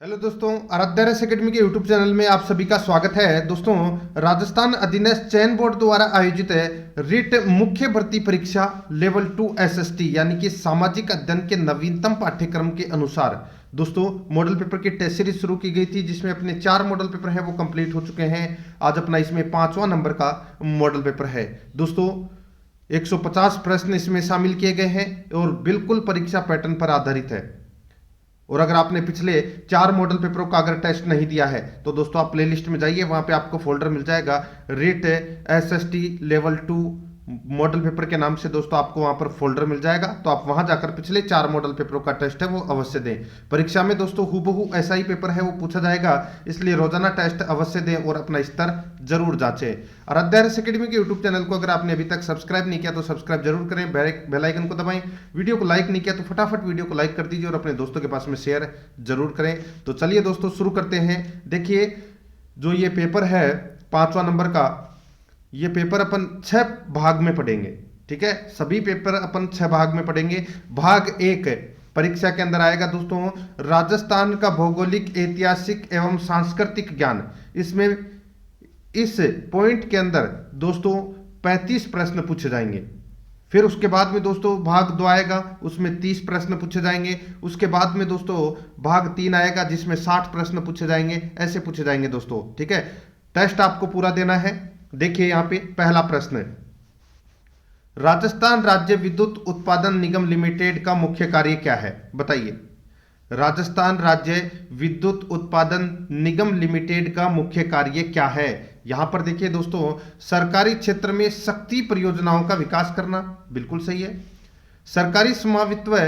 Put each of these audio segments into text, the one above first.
Hello दोस्तों, Aaradhya race academy के YouTube channel में आप सभी का स्वागत है। दोस्तों, राजस्थान अधीनस्थ चयन बोर्ड द्वारा आयोजित रिट मुख्य भर्ती परीक्षा लेवल 2 एसएसटी यानी कि सामाजिक अध्ययन के नवीनतम पाठ्यक्रम के अनुसार दोस्तों मॉडल पेपर की टेस्ट सीरीज शुरू की गई थी, जिसमें अपने 4 मॉडल पेपर हैं वो कंप्लीट हो चुके हैं। आज अपना इसमें 5वां नंबर का मॉडल पेपर है। दोस्तों 150 प्रश्न इसमें शामिल किए गए हैं और बिल्कुल परीक्षा पैटर्न पर आधारित है। और अगर आपने पिछले 4 मॉडल पेपरों का अगर टेस्ट नहीं दिया है तो दोस्तों आप प्लेलिस्ट में जाइए, वहां पे आपको फोल्डर मिल जाएगा writ SST level 2 model paper के नाम से। दोस्तों आपको वहां पर फोल्डर मिल जाएगा, तो आप वहां जाकर पिछले 4 मॉडल पेपरों का टेस्ट है वो अवश्य दें। परीक्षा में दोस्तों हूबहू ऐसा ही पेपर है वो पूछा जाएगा, इसलिए रोजाना टेस्ट अवश्य दें और अपना स्तर जरूर जांचें। आराध्या रेस एकेडमी के यूट्यूब चैनल को अगर आपने अभी तक सब्सक्राइब नहीं किया तो सब्सक्राइब जरूर करें, बेल आइकन को दबाएं। वीडियो को लाइक नहीं किया तो फटाफट वीडियो को लाइक कर दीजिए और अपने दोस्तों के पास में शेयर जरूर करें। तो चलिए दोस्तों शुरू करते हैं। देखिए जो ये पेपर है 5वां नंबर का, ये पेपर अपन 6 भाग में पढ़ेंगे। ठीक है, सभी पेपर अपन 6 भाग में पढ़ेंगे। भाग 1 परीक्षा के अंदर आएगा दोस्तों राजस्थान का भौगोलिक, ऐतिहासिक एवं सांस्कृतिक ज्ञान। इसमें इस पॉइंट के अंदर दोस्तों 35 प्रश्न पूछे जाएंगे। फिर उसके बाद में दोस्तों भाग 2 आएगा, उसमें 30 प्रश्न पूछे जाएंगे। उसके बाद में दोस्तों भाग 3 आएगा जिसमें 60 प्रश्न पूछे जाएंगे। ऐसे पूछे जाएंगे दोस्तों। ठीक है, टेस्ट आपको पूरा देना है। देखिए यहां पे पहला प्रश्न है, राजस्थान राज्य विद्युत उत्पादन निगम लिमिटेड का मुख्य कार्य क्या है? बताइए। राजस्थान राज्य विद्युत उत्पादन निगम लिमिटेड का मुख्य कार्य क्या है? यहां पर देखिए दोस्तों सरकारी क्षेत्र में शक्ति परियोजनाओं का विकास करना, बिल्कुल सही है। सरकारी स्वामित्व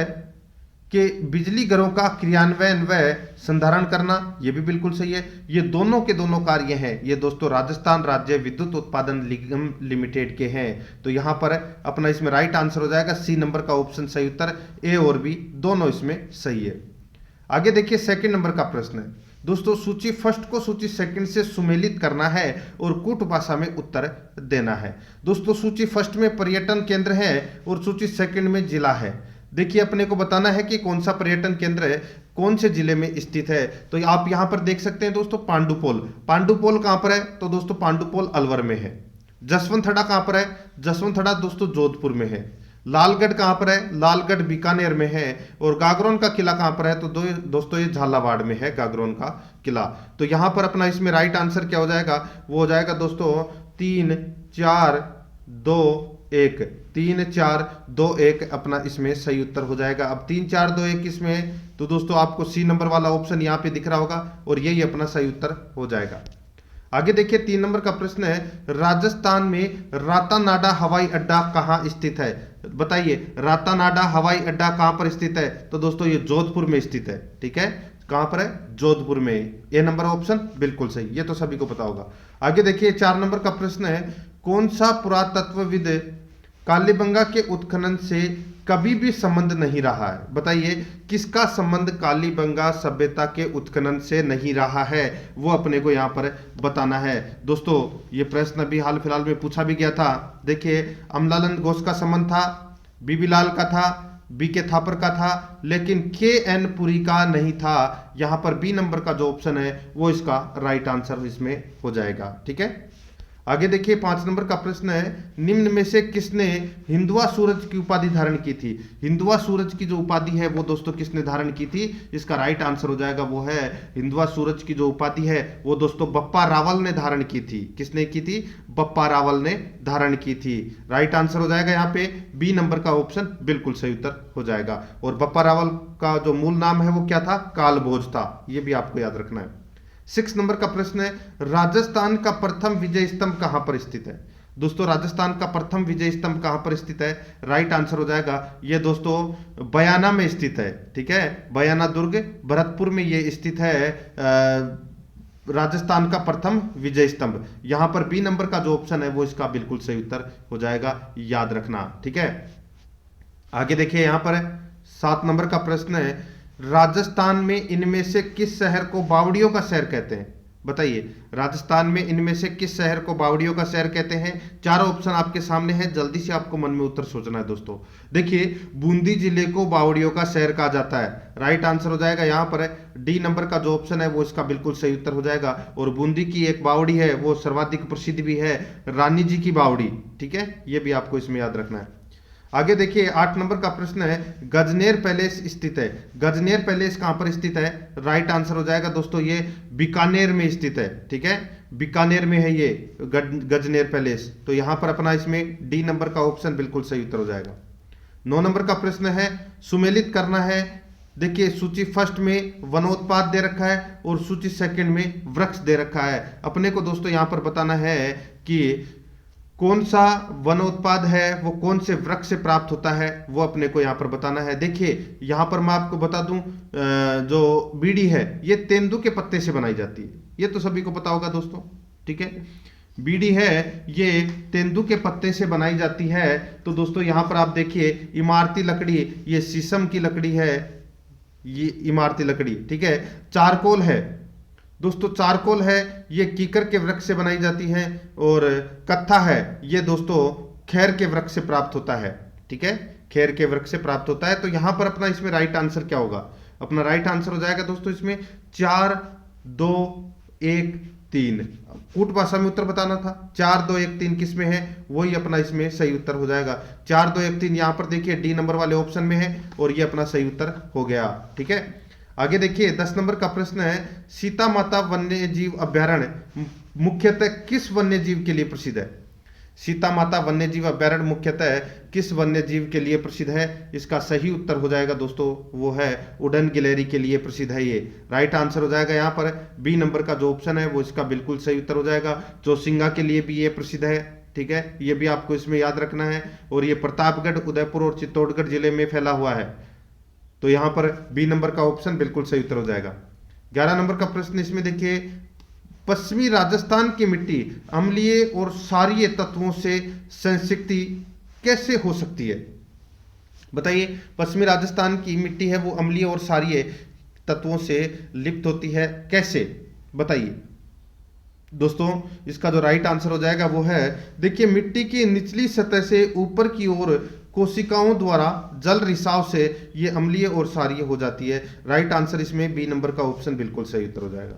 के बिजली घरों का क्रियान्वयन व संधारण करना, यह भी बिल्कुल सही है। ये दोनों के दोनों कार्य हैं, ये दोस्तों राजस्थान राज्य विद्युत उत्पादन निगम लिमिटेड के हैं। तो यहां पर अपना इसमें राइट आंसर हो जाएगा सी नंबर का ऑप्शन सही उत्तर। ए और बी दोनों इसमें सही है। आगे देखिए सेकंड नंबर का प्रश्न है दोस्तों, सूची फर्स्ट को सूची सेकंड से सुमेलित करना है और कूट भाषा में उत्तर देना है। दोस्तों सूची फर्स्ट में पर्यटन केंद्र है और सूची सेकंड में जिला है। देखिए अपने को बताना है कि कौन सा पर्यटन केंद्र है, कौन से जिले में स्थित है। तो आप यहां पर देख सकते हैं दोस्तों पांडुपोल। पांडुपोल कहां पर है? तो दोस्तों पांडुपोल अलवर में है। जसवंतथड़ा कहां पर है? जसवंतथड़ा दोस्तों जोधपुर में है। लालगढ़ कहां पर है? लालगढ़ बीकानेर में है। और गागरोन का किला कहां पर है? तो दोस्तों ये झालावाड़ में है गागरोन का किला। तो यहां पर अपना इसमें राइट आंसर क्या हो जाएगा? वो हो जाएगा दोस्तों 3 4 2 1। 3 4 2 1 अपना इसमें सही उत्तर हो जाएगा। अब 3 4 2 1 इसमें तो दोस्तों आपको सी नंबर वाला ऑप्शन यहाँ पे दिख रहा होगा और यही अपना सही उत्तर हो जाएगा। आगे देखिए 3 नंबर का प्रश्न है, राजस्थान में रातानाडा हवाई अड्डा कहाँ स्थित है? बताइए रातानाडा हवाई अड्डा कहाँ पर स्थित है? तो दोस्तों ये जोधपुर में स्थित है। ठीक है, कहां पर है? जोधपुर में। ए नंबर ऑप्शन बिल्कुल सही, ये तो सभी को पता होगा। आगे देखिए 4 नंबर का प्रश्न है, कौन सा पुरातत्वविद कालीबंगा के उत्खनन से कभी भी संबंध नहीं रहा है? बताइए किसका संबंध कालीबंगा सभ्यता के उत्खनन से नहीं रहा है, वो अपने को यहां पर बताना है। दोस्तों ये प्रश्न अभी हाल फिलहाल में पूछा भी गया था। देखिए अमलानंद घोष का संबंध था, बीबी लाल का था, बी के थापर का था, लेकिन के एन पुरी का नहीं था। यहां पर बी नंबर का जो ऑप्शन है वो इसका राइट आंसर इसमें हो जाएगा। ठीक है, आगे देखिए 5 नंबर का प्रश्न है, निम्न में से किसने हिंदुआ सूरज की उपाधि धारण की थी? हिंदुआ सूरज की जो उपाधि है वो दोस्तों किसने धारण की थी? इसका राइट आंसर हो जाएगा वो है हिंदुआ सूरज की जो उपाधि है वो दोस्तों बप्पा रावल ने धारण की थी। किसने की थी? बप्पा रावल ने धारण की थी। राइट आंसर हो जाएगा यहाँ पे बी नंबर का ऑप्शन बिल्कुल सही उत्तर हो जाएगा। और बप्पा रावल का जो मूल नाम है वो क्या था? कालभोज था। ये भी आपको याद रखना है। 6 नंबर का प्रश्न है, राजस्थान का प्रथम विजय स्तंभ कहां पर स्थित है? दोस्तों राजस्थान का प्रथम विजय स्तंभ कहां पर स्थित है? राइट आंसर हो जाएगा ये दोस्तों बयाना में स्थित है। ठीक है, बयाना दुर्ग भरतपुर में ये स्थित है राजस्थान का प्रथम विजय स्तंभ। यहां पर बी नंबर का जो ऑप्शन है वो इसका बिल्कुल सही उत्तर हो जाएगा, याद रखना। ठीक है, आगे देखिए यहां पर 7 नंबर का प्रश्न है, राजस्थान में इनमें से किस शहर को बावड़ियों का शहर कहते हैं? बताइए, राजस्थान में इनमें से किस शहर को बावड़ियों का शहर कहते हैं? चारों ऑप्शन आपके सामने हैं, जल्दी से आपको मन में उत्तर सोचना है दोस्तों। देखिए, बूंदी जिले को बावड़ियों का शहर कहा जाता है। राइट आंसर हो जाएगा यहाँ पर डी नंबर का जो ऑप्शन है वो इसका बिल्कुल सही उत्तर हो जाएगा। और बूंदी की एक बावड़ी है, वो सर्वाधिक प्रसिद्ध भी है, रानी जी की बावड़ी। ठीक है, ये भी आपको इसमें याद रखना है। आगे देखिए, 8 नंबर का प्रश्न है, गजनेर पैलेस स्थित है। गजनेर पैलेस कहां पर स्थित है? राइट आंसर हो जाएगा दोस्तों, ये बीकानेर में स्थित है। ठीक है, बीकानेर में है ये गजनेर पैलेस। तो यहां पर अपना इसमें डी नंबर का ऑप्शन बिल्कुल सही उत्तर हो जाएगा। 9 नंबर का प्रश्न है, सुमेलित करना है। देखिए, सूची फर्स्ट में वनोत्पाद दे रखा है और सूची सेकंड में वृक्ष दे रखा है। अपने को दोस्तों यहां पर बताना है कि कौन सा वनोत्पाद है वो कौन से वृक्ष से प्राप्त होता है, वो अपने को यहाँ पर बताना है। देखिए, यहाँ पर मैं आपको बता दूं, जो बीड़ी है ये तेंदू के पत्ते से बनाई जाती है। ये तो सभी को पता होगा दोस्तों। ठीक है, बीड़ी है ये तेंदू के पत्ते से बनाई जाती है। तो दोस्तों यहाँ पर आप देखिए, इमारती लकड़ी ये शीशम की लकड़ी है, ये इमारती लकड़ी। ठीक है, चारकोल है दोस्तों, चारकोल है ये कीकर के वृक्ष से बनाई जाती है। और कत्था है ये दोस्तों खैर के वृक्ष से प्राप्त होता है। ठीक है, खैर के वृक्ष से प्राप्त होता है। तो यहां पर अपना इसमें राइट आंसर क्या होगा? अपना राइट आंसर हो जाएगा दोस्तों इसमें 4 2 1 3। कूट भाषा में उत्तर बताना था। 4 2 1 3 किस में है? वही अपना इसमें सही उत्तर हो जाएगा। 4 2 1 3 यहां पर देखिए डी नंबर वाले ऑप्शन में है और ये अपना सही उत्तर हो गया। ठीक है, आगे देखिए, 10 नंबर का प्रश्न है, सीता माता वन्य जीव अभ्यारण्य मुख्यतः किस वन्य जीव के लिए प्रसिद्ध है? सीता माता वन्य जीव अभ्यारण्य मुख्यतः किस वन्य जीव के लिए प्रसिद्ध है? इसका सही उत्तर हो जाएगा दोस्तों, वो है उड़न गिलहरी के लिए प्रसिद्ध है ये। राइट आंसर हो जाएगा यहाँ पर बी नंबर का जो ऑप्शन है वो इसका बिल्कुल सही उत्तर हो जाएगा। चौसिंगा के लिए भी ये प्रसिद्ध है। ठीक है, ये भी आपको इसमें याद रखना है। और ये प्रतापगढ़, उदयपुर और चित्तौड़गढ़ जिले में फैला हुआ है। तो यहां पर बी नंबर का ऑप्शन बिल्कुल सही उत्तर हो जाएगा। 11 नंबर का प्रश्न इसमें देखिए, पश्चिमी राजस्थान की मिट्टी अम्लीय और क्षारीय तत्वों से संसिक्ति कैसे हो सकती है? बताइए, पश्चिमी राजस्थान की मिट्टी है वो अम्लीय और क्षारीय तत्वों से लिप्त होती है, कैसे? बताइए दोस्तों, इसका जो राइट आंसर हो जाएगा वो है, देखिए, मिट्टी की निचली सतह से ऊपर की ओर कोशिकाओं द्वारा जल रिसाव से ये अम्लीय और क्षारीय हो जाती है। राइट आंसर इसमें बी नंबर का ऑप्शन बिल्कुल सही उत्तर हो जाएगा।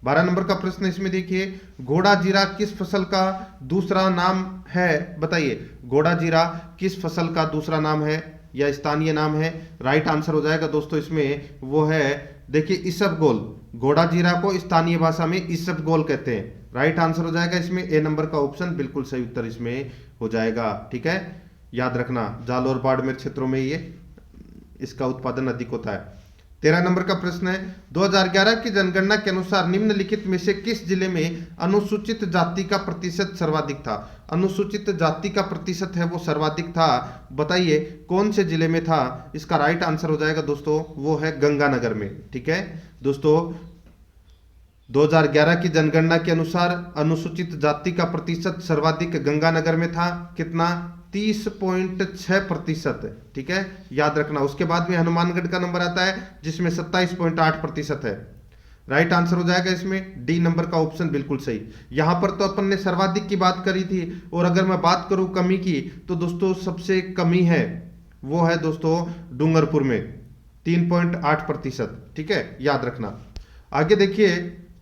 12 नंबर का प्रश्न इसमें देखिए, घोड़ा जीरा किस फसल का दूसरा नाम है? बताइए, घोड़ा जीरा किस फसल का दूसरा नाम है या स्थानीय नाम है? राइट आंसर हो जाएगा दोस्तों इसमें वो है, देखिए, इसबगोल। घोड़ा जीरा को स्थानीय भाषा में इसबगोल कहते हैं। राइट आंसर हो जाएगा इसमें ए नंबर का ऑप्शन बिल्कुल सही उत्तर इसमें हो जाएगा। ठीक है, याद रखना, जालौर बाड़मेर क्षेत्रों में ये इसका उत्पादन अधिक होता है। 13 नंबर का प्रश्न है, 2011 की जनगणना के अनुसार निम्नलिखित में से किस जिले में अनुसूचित जाति का प्रतिशत सर्वाधिक था? अनुसूचित जाति का प्रतिशत है वो सर्वाधिक था, बताइए कौन से जिले में था? इसका राइट आंसर हो जाएगा दोस्तों वो है गंगानगर में। ठीक है दोस्तों, 2011 की जनगणना के अनुसार अनुसूचित जाति का प्रतिशत सर्वाधिक गंगानगर में था। कितना? 30.6%। ठीक है, याद रखना। उसके बाद में हनुमानगढ़ का नंबर आता है जिसमें 27.8% है। राइट आंसर हो जाएगा इसमें डी नंबर का ऑप्शन बिल्कुल सही। यहां पर तो अपन ने सर्वाधिक की बात करी थी, और अगर मैं बात करूं कमी की तो दोस्तों सबसे कमी है वो है दोस्तों डूंगरपुर में 3.8%। ठीक है, याद रखना। आगे देखिए,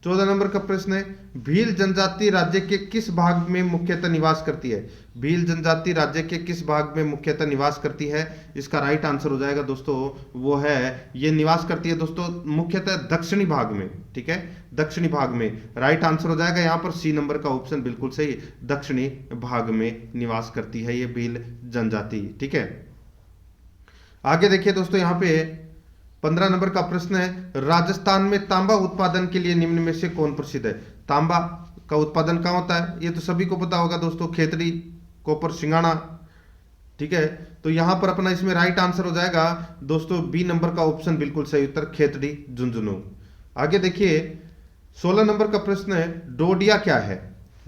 14 नंबर का प्रश्न है, भील जनजाति राज्य के किस भाग में मुख्यतः निवास करती है? भील जनजाति राज्य के किस भाग में मुख्यतः निवास करती है? इसका राइट आंसर हो जाएगा दोस्तों वो है, ये निवास करती है दोस्तों मुख्यतः दक्षिणी भाग में। ठीक है, दक्षिणी भाग में। राइट आंसर हो जाएगा यहाँ पर सी नंबर का ऑप्शन बिल्कुल सही, दक्षिणी भाग में निवास करती है ये भील जनजाति। ठीक है, आगे देखिए दोस्तों, यहाँ पे 15 नंबर का प्रश्न है, राजस्थान में तांबा उत्पादन के लिए निम्न में से कौन प्रसिद्ध है? तांबा का उत्पादन कहाँ होता है? ये तो सभी को पता होगा दोस्तों, खेतड़ी, कोपर, सिंगाना। ठीक है, तो यहां पर अपना इसमें राइट आंसर हो जाएगा दोस्तों बी नंबर का ऑप्शन बिल्कुल सही उत्तर, खेतड़ी, झुंझुनू। आगे देखिए, 16 नंबर का प्रश्न है, डोडिया क्या है?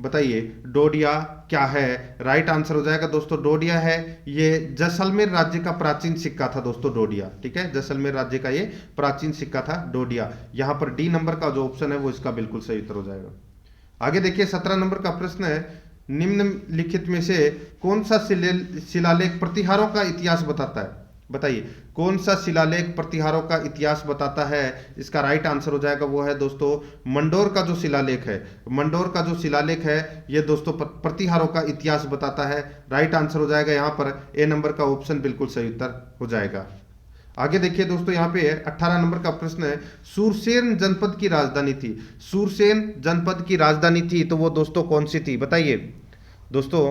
बताइए डोडिया क्या है? राइट आंसर हो जाएगा दोस्तों डोडिया है। ये जैसलमेर राज्य का प्राचीन सिक्का था दोस्तों डोडिया, ठीक है, जैसलमेर राज्य का ये प्राचीन सिक्का था डोडिया। यहां पर डी नंबर का जो ऑप्शन है वो इसका बिल्कुल सही उत्तर हो जाएगा। आगे देखिए 17 नंबर का प्रश्न है, निम्नलिखित में से कौन सा शिलालेख प्रतिहारों का इतिहास बताता है? बताइए कौन सा शिलालेख प्रतिहारों का इतिहास बताता है? इसका राइट आंसर हो जाएगा वो है दोस्तों मंडोर का जो शिलालेख है। मंडोर का जो शिलालेख है ये दोस्तों प्रतिहारों का इतिहास बताता है। राइट आंसर हो जाएगा यहाँ पर ए नंबर का ऑप्शन बिल्कुल सही उत्तर हो जाएगा। आगे देखिए दोस्तों यहाँ पे 18 नंबर का प्रश्न है, सूरसेन जनपद की राजधानी थी। सूरसेन जनपद की राजधानी थी तो वो दोस्तों कौन सी थी? बताइए दोस्तों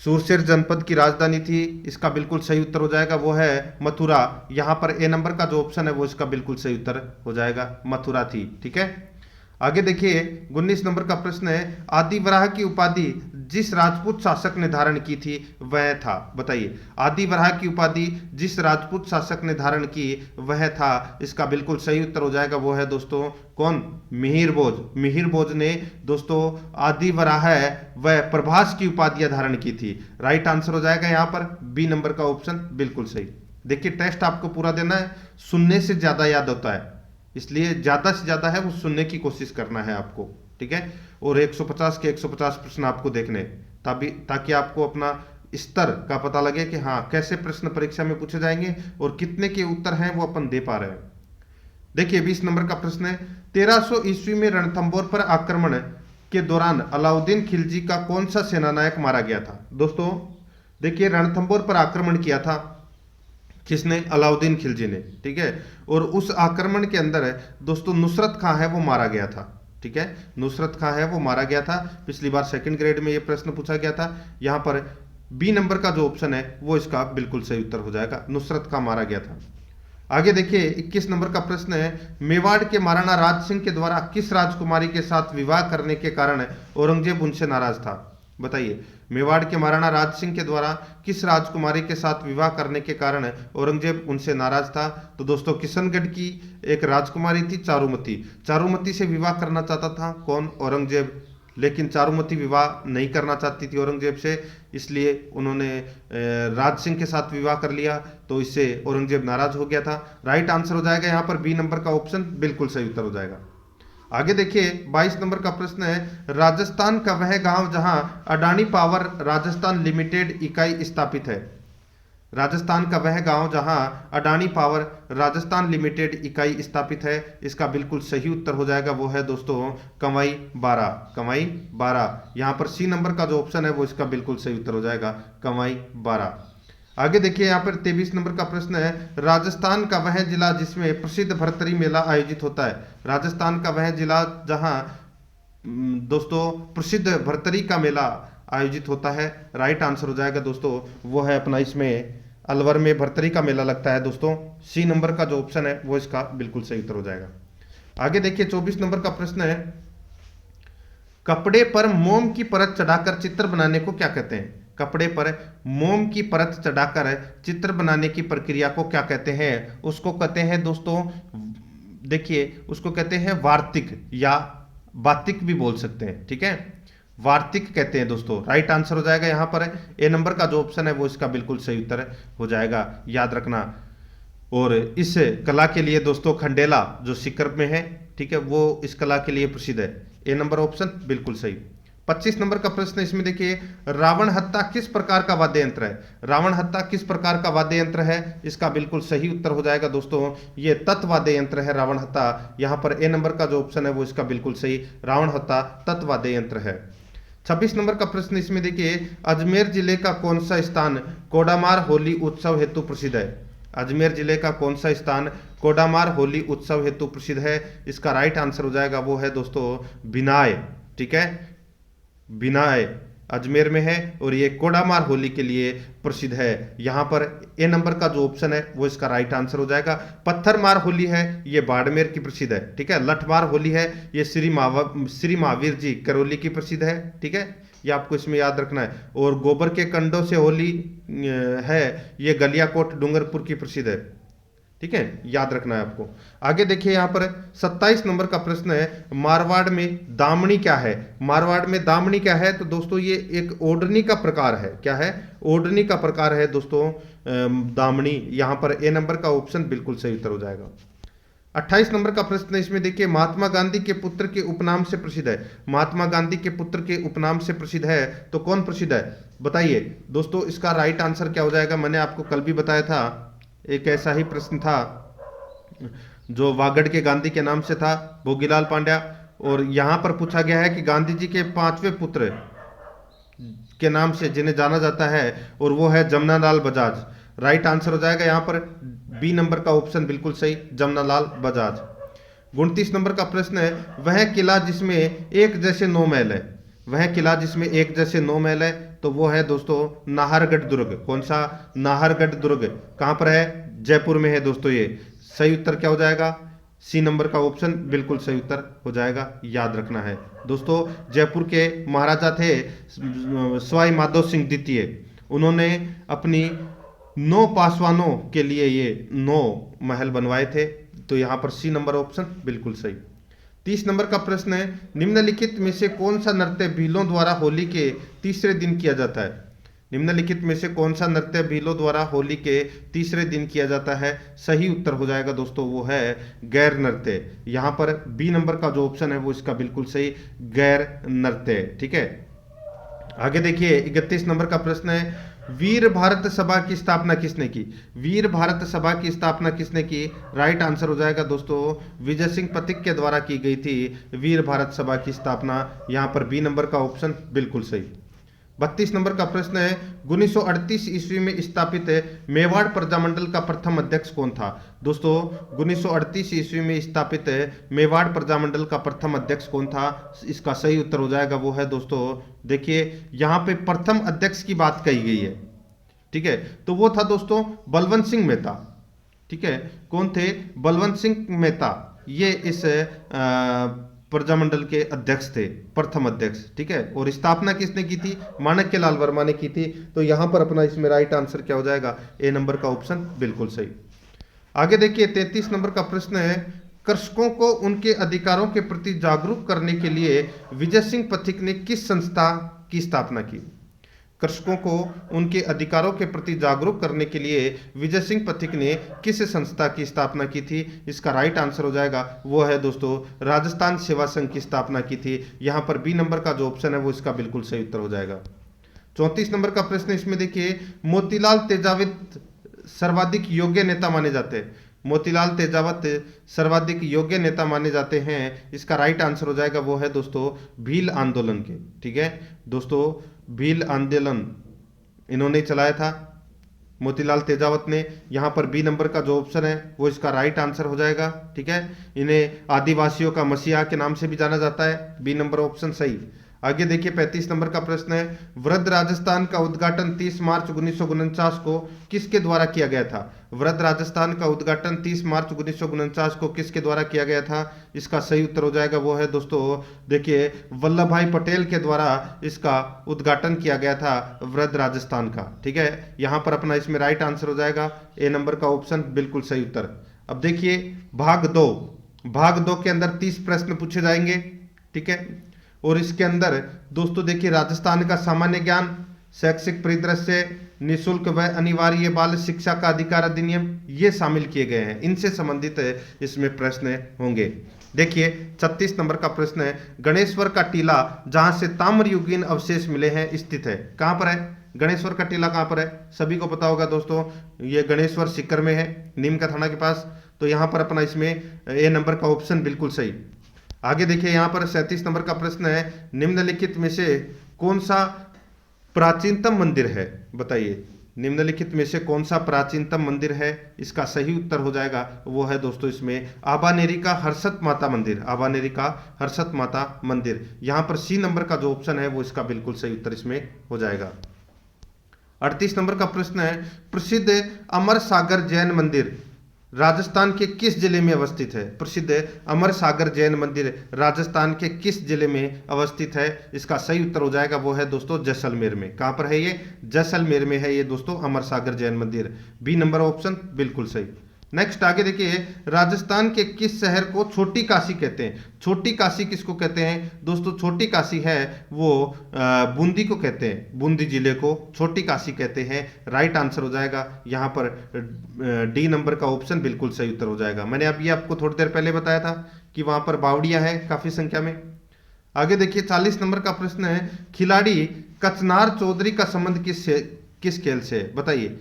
सूरसेन जनपद की राजधानी थी, इसका बिल्कुल सही उत्तर हो जाएगा वो है मथुरा। यहां पर ए नंबर का जो ऑप्शन है वो इसका बिल्कुल सही उत्तर हो जाएगा, मथुरा थी, ठीक है। आगे देखिए 19 नंबर का प्रश्न है, आदि वराह की उपाधि जिस राजपूत शासक ने धारण की थी वह था। बताइए आदि वराह की उपाधि जिस राजपूत शासक ने धारण की वह था, इसका बिल्कुल सही उत्तर हो जाएगा वो है दोस्तों कौन? मिहिर भोज। मिहिर भोज ने दोस्तों आदि वराह व प्रभास की उपाधियां धारण की थी। राइट आंसर हो जाएगा यहाँ पर बी नंबर का ऑप्शन बिल्कुल सही। देखिए टेस्ट आपको पूरा देना है, सुनने से ज्यादा याद होता है, इसलिए ज्यादा से ज्यादा है वो सुनने की कोशिश करना है आपको, ठीक है। और 150 के 150 प्रश्न आपको देखने, ताकि आपको अपना स्तर का पता लगे कि हाँ कैसे प्रश्न परीक्षा में पूछे जाएंगे और कितने के उत्तर हैं वो अपन दे पा रहे हैं। देखिए 20 नंबर का प्रश्न है, 1300 ईस्वी में रणथंभौर पर आक्रमण के दौरान अलाउद्दीन खिलजी का कौन सा सेनानायक मारा गया था? दोस्तों देखिए रणथंभौर पर आक्रमण किया था किसने? अलाउद्दीन खिलजी ने, ठीक है। और उस आक्रमण के अंदर दोस्तों नुसरत खां है वो मारा गया था, ठीक है, नुसरत खां है वो मारा गया था। पिछली बार सेकंड ग्रेड में ये प्रश्न पूछा गया था। यहां पर बी नंबर का जो ऑप्शन है वो इसका बिल्कुल सही उत्तर हो जाएगा, नुसरत खां मारा गया था। आगे देखिए 21 नंबर का प्रश्न है, मेवाड़ के महाराणा राज सिंह के द्वारा किस राजकुमारी के साथ विवाह करने के कारण औरंगजेब उनसे नाराज था? बताइए मेवाड़ के महाराणा राज सिंह के द्वारा किस राजकुमारी के साथ विवाह करने के कारण औरंगजेब उनसे नाराज था? तो दोस्तों किशनगढ़ की एक राजकुमारी थी चारुमती। चारुमती से विवाह करना चाहता था कौन? औरंगजेब। लेकिन चारुमती विवाह नहीं करना चाहती थी औरंगजेब से, इसलिए उन्होंने राज सिंह के साथ विवाह कर लिया, तो इससे औरंगजेब नाराज हो गया था। राइट आंसर हो जाएगा यहाँ पर बी नंबर का ऑप्शन बिल्कुल सही उत्तर हो जाएगा। आगे देखिए 22 नंबर का प्रश्न है, राजस्थान का वह गांव जहां अडानी पावर राजस्थान लिमिटेड इकाई स्थापित है। राजस्थान का वह गांव जहां अडानी पावर राजस्थान लिमिटेड इकाई स्थापित है, इसका बिल्कुल सही उत्तर हो जाएगा वो है दोस्तों कमाई बारा। कमाई बारा, यहां पर सी नंबर का जो ऑप्शन है वो इसका बिल्कुल सही उत्तर हो जाएगा, कमाई बारा। आगे देखिए यहाँ पर 23 नंबर का प्रश्न है, राजस्थान का वह जिला जिसमें प्रसिद्ध भरतरी मेला आयोजित होता है। राजस्थान का वह जिला जहां दोस्तों प्रसिद्ध भरतरी का मेला आयोजित होता है। राइट आंसर हो जाएगा दोस्तों वो है अपना इसमें अलवर में भरतरी का मेला लगता है दोस्तों। सी नंबर का जो ऑप्शन है वो इसका बिल्कुल सही उत्तर हो जाएगा। आगे देखिए 24 नंबर का प्रश्न है, कपड़े पर मोम की परत चढ़ाकर चित्र बनाने को क्या कहते हैं? कपड़े पर मोम की परत चढ़ाकर चित्र बनाने की प्रक्रिया को क्या कहते हैं? उसको कहते हैं दोस्तों, देखिए उसको कहते हैं वार्तिक या बातिक भी बोल सकते हैं, ठीक है, वार्तिक कहते हैं दोस्तों। राइट आंसर हो जाएगा यहाँ पर ए नंबर का जो ऑप्शन है वो इसका बिल्कुल सही उत्तर हो जाएगा, याद रखना। और इस कला के लिए दोस्तों खंडेला जो सीकर में है, ठीक है, वो इस कला के लिए प्रसिद्ध है। ए नंबर ऑप्शन बिल्कुल सही। 25 नंबर का प्रश्न इसमें देखिए, रावण हत्ता किस प्रकार का वाद्य यंत्र है? रावण हत्ता किस प्रकार का वाद्य यंत्र है? इसका बिल्कुल सही उत्तर हो जाएगा दोस्तों ये तत्व वाद्य यंत्र है रावण हत्ता। यहाँ पर ए नंबर का जो ऑप्शन है वो इसका बिल्कुल सही, रावण हत्ता तत्व वाद्य यंत्र है। 26 नंबर का प्रश्न इसमें देखिए, अजमेर जिले का कौन सा स्थान कोडामार होली उत्सव हेतु प्रसिद्ध है? अजमेर जिले का कौन सा स्थान कोडामार होली उत्सव हेतु प्रसिद्ध है? इसका राइट आंसर हो जाएगा वो है दोस्तों बिनाय, ठीक है, बिनाय अजमेर में है और ये कोडामार होली के लिए प्रसिद्ध है। यहाँ पर ए नंबर का जो ऑप्शन है वो इसका राइट आंसर हो जाएगा। पत्थर मार होली है ये बाड़मेर की प्रसिद्ध है, ठीक है। लठमार होली है ये श्री महावीर जी करौली की प्रसिद्ध है, ठीक है, ये आपको इसमें याद रखना है। और गोबर के कंडों से होली है ये गलियाकोट डूंगरपुर की प्रसिद्ध है, ठीक है, याद रखना है आपको। आगे देखिए यहाँ पर 27 नंबर का प्रश्न है, मारवाड़ में दामनी क्या है? मारवाड़ में दामनी क्या है? तो दोस्तों ये एक ओढ़नी का प्रकार है। क्या है? ओढ़नी का प्रकार है दोस्तों दामनी। यहाँ पर ए नंबर का ऑप्शन बिल्कुल सही उत्तर हो जाएगा। 28 नंबर का प्रश्न है, इसमें देखिए महात्मा गांधी के पुत्र के उपनाम से प्रसिद्ध है। महात्मा गांधी के पुत्र के उपनाम से प्रसिद्ध है तो कौन प्रसिद्ध है? बताइए दोस्तों, इसका राइट आंसर क्या हो जाएगा? मैंने आपको कल भी बताया था, एक ऐसा ही प्रश्न था जो वागड़ के गांधी के नाम से था, भोगीलाल पांड्या। और यहां पर पूछा गया है कि गांधी जी के 5वें पुत्र के नाम से जिन्हें जाना जाता है, और वो है जमनालाल बजाज। राइट आंसर हो जाएगा यहाँ पर बी नंबर का ऑप्शन बिल्कुल सही, जमनालाल बजाज। 29 नंबर का प्रश्न है, वह किला जिसमें एक जैसे 9 महल है। वह किला जिसमें एक जैसे 9 महल है तो वो है दोस्तों नाहरगढ़ दुर्ग। कौन सा? नाहरगढ़ दुर्ग। कहां पर है? जयपुर में है दोस्तों। ये सही उत्तर क्या हो जाएगा? सी नंबर का ऑप्शन बिल्कुल सही उत्तर हो जाएगा, याद रखना है दोस्तों। जयपुर के महाराजा थे सवाई माधो सिंह द्वितीय। उन्होंने अपनी 9 पासवानों के लिए ये 9 महल बनवाए थे। तो यहाँ पर सी नंबर ऑप्शन बिल्कुल सही। 30 नंबर का प्रश्न है, निम्नलिखित में से कौन सा नृत्य भीलों द्वारा होली के तीसरे दिन किया जाता है? निम्नलिखित में से कौन सा नृत्य भीलों द्वारा होली के तीसरे दिन किया जाता है? सही उत्तर हो जाएगा दोस्तों, वो है गैर नृत्य। यहाँ पर बी नंबर का जो ऑप्शन है वो इसका बिल्कुल सही, गैर नृत्य। ठीक है, आगे देखिए 31 नंबर का प्रश्न है, वीर भारत सभा की स्थापना किसने की? वीर भारत सभा की स्थापना किसने की? राइट आंसर हो जाएगा दोस्तों, विजय सिंह पथिक के द्वारा की गई थी वीर भारत सभा की स्थापना। यहां पर बी नंबर का ऑप्शन बिल्कुल सही। 32 नंबर का प्रश्न है, 1938 ईस्वी में स्थापित मेवाड़ प्रजामंडल का प्रथम अध्यक्ष कौन था? दोस्तों 1938 ईस्वी में स्थापित मेवाड़ प्रजामंडल का प्रथम अध्यक्ष कौन था? इसका सही उत्तर हो जाएगा वो है दोस्तों, देखिए यहाँ पे प्रथम अध्यक्ष की बात कही गई है। ठीक है, तो वो था दोस्तों बलवंत सिंह मेहता। ठीक है, कौन थे? बलवंत सिंह मेहता। ये इस प्रजामंडल के अध्यक्ष थे, प्रथम अध्यक्ष। ठीक है, और स्थापना किसने की थी? माणक्यलाल वर्मा ने की थी। तो यहां पर अपना इसमें राइट आंसर क्या हो जाएगा? ए नंबर का ऑप्शन बिल्कुल सही। आगे देखिए 33 नंबर का प्रश्न है, कृषकों को उनके अधिकारों के प्रति जागरूक करने के लिए विजय सिंह पथिक ने किस संस्था की स्थापना की? कृषकों को उनके अधिकारों के प्रति जागरूक करने के लिए विजय सिंह पथिक ने किस संस्था की स्थापना की थी? इसका राइट आंसर हो जाएगा वो है दोस्तों राजस्थान सेवा संघ की स्थापना की थी। यहां पर बी नंबर का जो ऑप्शन है वो इसका बिल्कुल सही उत्तर हो जाएगा। 34 नंबर का प्रश्न, इसमें देखिए मोतीलाल तेजावत सर्वाधिक योग्य नेता माने जाते हैं। मोतीलाल तेजावत सर्वाधिक योग्य नेता माने जाते हैं। इसका राइट आंसर हो जाएगा वो है दोस्तों भील आंदोलन के। ठीक है दोस्तों, भील आंदोलन इन्होंने चलाया था मोतीलाल तेजावत ने। यहां पर बी नंबर का जो ऑप्शन है वो इसका राइट आंसर हो जाएगा। ठीक है, इन्हें आदिवासियों का मसीहा के नाम से भी जाना जाता है। बी नंबर ऑप्शन सही। आगे देखिए 35 नंबर का प्रश्न है, वृद्ध राजस्थान का उद्घाटन 30 मार्च 1949 को किसके द्वारा किया गया था? वृद्ध राजस्थान का उद्घाटन 30 मार्च 1949 को किसके द्वारा किया गया था? इसका सही उत्तर हो जाएगा वो है दोस्तों, देखिए वल्लभ भाई पटेल के द्वारा इसका उद्घाटन किया गया था वृद्ध राजस्थान का। ठीक है, यहां पर अपना इसमें राइट आंसर हो जाएगा ए नंबर का ऑप्शन बिल्कुल सही उत्तर। अब देखिए भाग 2 के अंदर 30 प्रश्न पूछे जाएंगे। ठीक है, और इसके अंदर दोस्तों देखिए राजस्थान का सामान्य ज्ञान, शैक्षिक परिदृश्य, निःशुल्क व अनिवार्य बाल शिक्षा का अधिकार अधिनियम, ये शामिल किए गए हैं। इनसे संबंधित इसमें प्रश्न होंगे। देखिए 36 नंबर का प्रश्न है, गणेश्वर का टीला जहां से ताम्रयुगीन अवशेष मिले हैं स्थित है, कहां पर है? गणेश्वर का टीला कहां पर है? सभी को पता होगा दोस्तों, ये गणेश्वर सीकर में है, नीम का थाना के पास। तो यहां पर अपना इसमें ए नंबर का ऑप्शन बिल्कुल सही। आगे देखिए यहां पर 37 नंबर का प्रश्न है, निम्नलिखित में से कौन सा प्राचीनतम मंदिर है? बताइए निम्नलिखित में से कौन सा प्राचीनतम मंदिर है? इसका सही उत्तर हो जाएगा वो है दोस्तों इसमें आबानेरी का हर्षद माता मंदिर। आबानेरी का हर्षद माता मंदिर। यहां पर सी नंबर का जो ऑप्शन है वो इसका बिल्कुल सही उत्तर इसमें हो जाएगा। 38 नंबर का प्रश्न है, प्रसिद्ध अमर सागर जैन मंदिर राजस्थान के किस जिले में अवस्थित है? प्रसिद्ध अमर सागर जैन मंदिर राजस्थान के किस जिले में अवस्थित है? इसका सही उत्तर हो जाएगा वो है दोस्तों जैसलमेर में। कहां पर है ये? जैसलमेर में है ये दोस्तों अमर सागर जैन मंदिर। बी नंबर ऑप्शन बिल्कुल सही। नेक्स्ट आगे देखिए, राजस्थान के किस शहर को छोटी काशी कहते हैं? छोटी काशी किसको कहते हैं दोस्तों? छोटी काशी है वो बूंदी को कहते हैं, बूंदी जिले को छोटी काशी कहते हैं। राइट आंसर हो जाएगा यहाँ पर डी नंबर का ऑप्शन बिल्कुल सही उत्तर हो जाएगा। मैंने अभी आपको थोड़ी देर पहले बताया था कि वहां पर बावड़िया है काफी संख्या में। आगे देखिए 40 नंबर का प्रश्न है, खिलाड़ी कचनार चौधरी का संबंध किस खेल से है? बताइए।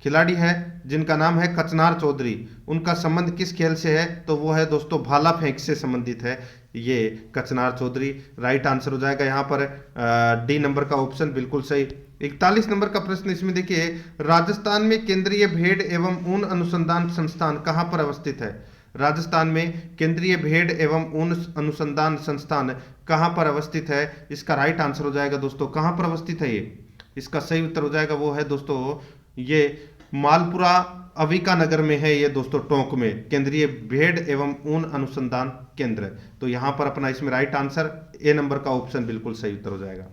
खिलाड़ी है जिनका नाम है कचनार चौधरी, उनका संबंध किस खेल से है? तो वो है दोस्तों भाला फेंक से संबंधित है ये कचनार चौधरी। राइट आंसर हो जाएगा यहाँ पर डी नंबर का ऑप्शन बिल्कुल सही। 41 नंबर का प्रश्न इसमें देखिए, राजस्थान में केंद्रीय भेड़ एवं ऊन अनुसंधान संस्थान कहाँ पर अवस्थित है? राजस्थान में केंद्रीय भेड़ एवं ऊन अनुसंधान संस्थान कहाँ पर अवस्थित है? इसका राइट आंसर हो जाएगा दोस्तों, कहाँ पर अवस्थित है ये? इसका सही उत्तर हो जाएगा वो है दोस्तों ये मालपुरा अविका नगर में है ये दोस्तों, टोंक में केंद्रीय भेड़ एवं ऊन अनुसंधान केंद्र। तो यहां पर अपना इसमें राइट आंसर ए नंबर का ऑप्शन बिल्कुल सही उत्तर हो जाएगा।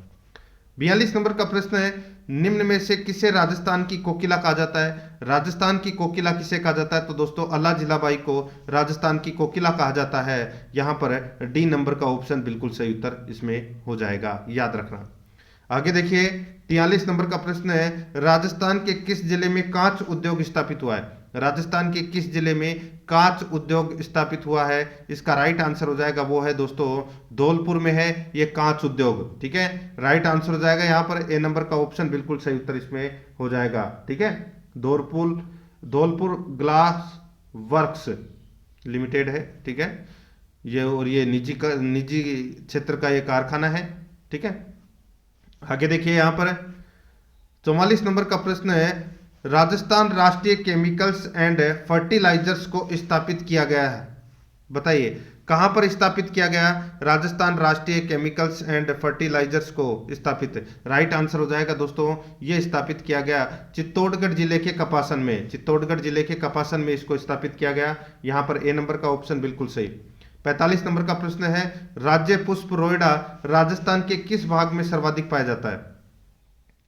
42 नंबर का प्रश्न है, निम्न में से किसे राजस्थान की कोकिला कहा जाता है? राजस्थान की कोकिला किसे कहा जाता है? तो दोस्तों अल्लाह जिलाबाई को राजस्थान की कोकिला कहा जाता है। यहां पर डी नंबर का ऑप्शन बिल्कुल सही उत्तर इसमें हो जाएगा, याद रखना। आगे देखिए 43 नंबर का प्रश्न है, राजस्थान के किस जिले में कांच उद्योग स्थापित हुआ है? राजस्थान के किस जिले में कांच उद्योग स्थापित हुआ है? इसका राइट आंसर हो जाएगा वो है दोस्तों धौलपुर में है ये कांच उद्योग। ठीक है, राइट आंसर हो जाएगा यहाँ पर ए नंबर का ऑप्शन बिल्कुल सही उत्तर इसमें हो जाएगा। ठीक है, धौलपुर ग्लास वर्क्स लिमिटेड है। ठीक है, ये और ये निजी क्षेत्र का ये कारखाना है। ठीक है, आगे देखिए यहां पर 44 नंबर का प्रश्न है, राजस्थान राष्ट्रीय केमिकल्स एंड फर्टिलाइजर्स को स्थापित किया गया है। बताइए कहां पर स्थापित किया गया? राजस्थान राष्ट्रीय केमिकल्स एंड फर्टिलाइजर्स को स्थापित। राइट आंसर हो जाएगा दोस्तों ये स्थापित किया गया चित्तौड़गढ़ जिले के कपासन में। चित्तौड़गढ़ जिले के कपासन में इसको स्थापित किया गया। यहां पर ए नंबर का ऑप्शन बिल्कुल सही। 45 नंबर का प्रश्न है, राज्य पुष्प रोइडा राजस्थान के किस भाग में सर्वाधिक पाया जाता है?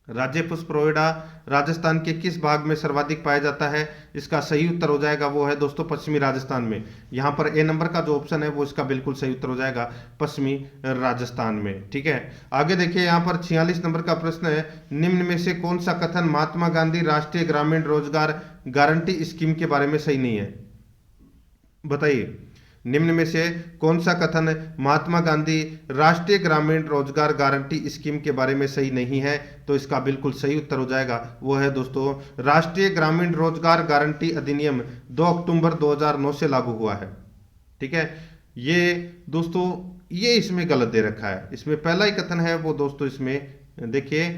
राज्य पुष्प रोइडा राजस्थान के किस भाग में सर्वाधिक पाया जाता है? इसका सही उत्तर हो जाएगा वो है दोस्तों पश्चिमी राजस्थान में। यहां पर ए नंबर का जो ऑप्शन है वो इसका बिल्कुल सही उत्तर हो जाएगा पश्चिमी राजस्थान में। ठीक है, आगे देखिए यहां पर 46 नंबर का प्रश्न है, निम्न में से कौन सा कथन महात्मा गांधी राष्ट्रीय ग्रामीण रोजगार गारंटी स्कीम के बारे में सही नहीं है? बताइए निम्न में से कौन सा कथन महात्मा गांधी राष्ट्रीय ग्रामीण रोजगार गारंटी स्कीम के बारे में सही नहीं है? तो इसका बिल्कुल सही उत्तर हो जाएगा वो है दोस्तों राष्ट्रीय ग्रामीण रोजगार गारंटी अधिनियम 2 अक्टूबर 2009 से लागू हुआ है। ठीक है, ये दोस्तों ये इसमें गलत दे रखा है। इसमें पहला ही कथन है वो दोस्तों इसमें देखिए,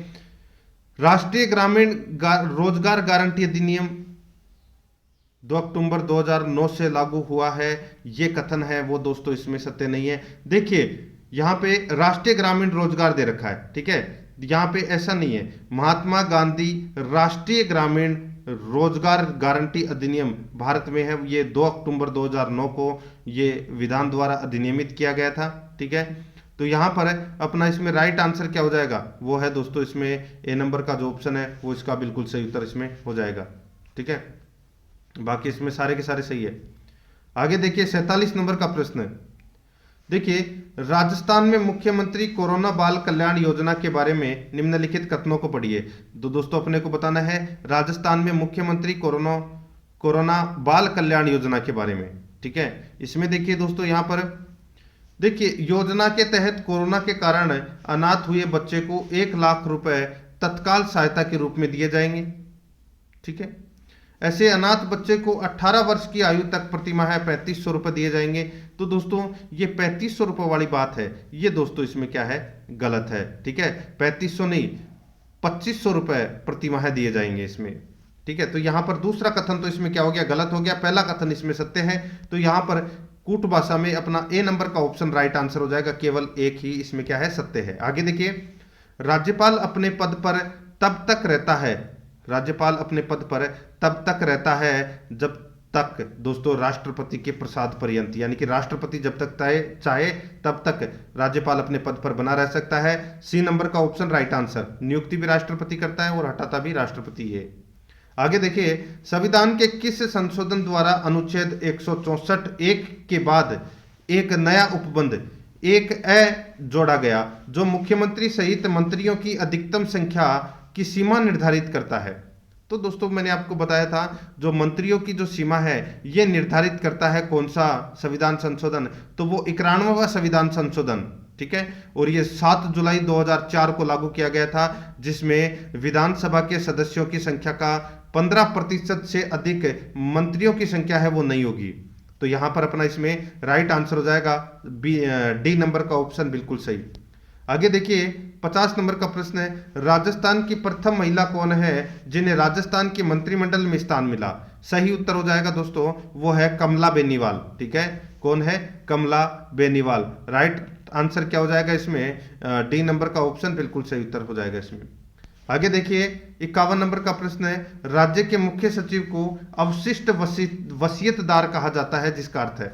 राष्ट्रीय ग्रामीण रोजगार गारंटी अधिनियम 2 अक्टूबर 2009 से लागू हुआ है, ये कथन है वो दोस्तों इसमें सत्य नहीं है। देखिए यहाँ पे राष्ट्रीय ग्रामीण रोजगार दे रखा है। ठीक है, यहाँ पे ऐसा नहीं है। महात्मा गांधी राष्ट्रीय ग्रामीण रोजगार गारंटी अधिनियम भारत में है, ये 2 अक्टूबर 2009 को ये विधान द्वारा अधिनियमित किया गया था। ठीक है, तो यहाँ पर अपना इसमें राइट आंसर क्या हो जाएगा वो है दोस्तों इसमें ए नंबर का जो ऑप्शन है वो इसका बिल्कुल सही उत्तर इसमें हो जाएगा। ठीक है, बाकी इसमें सारे के सारे सही है। आगे देखिए 47 नंबर का प्रश्न है, देखिए राजस्थान में मुख्यमंत्री कोरोना बाल कल्याण योजना के बारे में निम्नलिखित कथनों को पढ़िए। तो दोस्तों अपने को बताना है राजस्थान में मुख्यमंत्री कोरोना बाल कल्याण योजना के बारे में। ठीक है, इसमें देखिए दोस्तों यहाँ पर देखिए योजना के तहत कोरोना के कारण अनाथ हुए बच्चे को 1 लाख रुपए तत्काल सहायता के रूप में दिए जाएंगे। ठीक है, ऐसे अनाथ बच्चे को 18 वर्ष की आयु तक प्रतिमाह 3500 रुपए दिए जाएंगे। तो दोस्तों ये 3500 रुपए वाली बात है, ये दोस्तों इसमें क्या है गलत है। ठीक है, 3500 नहीं 2500 रुपए प्रतिमाह दिए जाएंगे इसमें। ठीक है, तो यहां पर दूसरा कथन तो इसमें क्या हो गया गलत हो गया, पहला कथन इसमें सत्य है। तो यहां पर कूट भाषा में अपना ए नंबर का ऑप्शन राइट आंसर हो जाएगा, केवल एक ही इसमें क्या है सत्य है। आगे देखिए, राज्यपाल अपने पद पर तब तक रहता है, राज्यपाल अपने पद पर तब तक रहता है जब तक दोस्तों राष्ट्रपति के प्रसाद पर्यंत, यानी कि राष्ट्रपति जब तक चाहे तब तक राज्यपाल अपने पद पर बना रह सकता है। सी नंबर का ऑप्शन राइट आंसर, नियुक्ति भी राष्ट्रपति करता है और हटाता भी राष्ट्रपति है। आगे देखिए, संविधान के किस संशोधन द्वारा अनुच्छेद 164 एक के बाद एक नया उपबंध एक ए जोड़ा गया जो मुख्यमंत्री सहित मंत्रियों की अधिकतम संख्या की सीमा निर्धारित करता है। तो दोस्तों मैंने आपको बताया था जो मंत्रियों की जो सीमा है ये निर्धारित करता है कौन सा संविधान संशोधन, तो वो 91वां संविधान संशोधन, ठीक है। और ये 7 जुलाई 2004 को लागू किया गया था, जिसमें विधानसभा के सदस्यों की संख्या का 15% से अधिक मंत्रियों की संख्या है वो नहीं होगी। तो यहां पर अपना इसमें राइट आंसर हो जाएगा डी नंबर का ऑप्शन बिल्कुल सही। आगे देखिए 50 नंबर का प्रश्न है, राजस्थान की प्रथम महिला कौन है जिन्हें राजस्थान के मंत्रिमंडल में स्थान मिला? सही उत्तर हो जाएगा दोस्तों वो है कमला बेनीवाल, ठीक है। कौन है? कमला बेनीवाल। राइट आंसर क्या हो जाएगा इसमें? डी नंबर का ऑप्शन बिल्कुल सही उत्तर हो जाएगा इसमें। आगे देखिए 51 नंबर का प्रश्न है, राज्य के मुख्य सचिव को अवशिष्ट वसीयतदार कहा जाता है जिसका अर्थ है?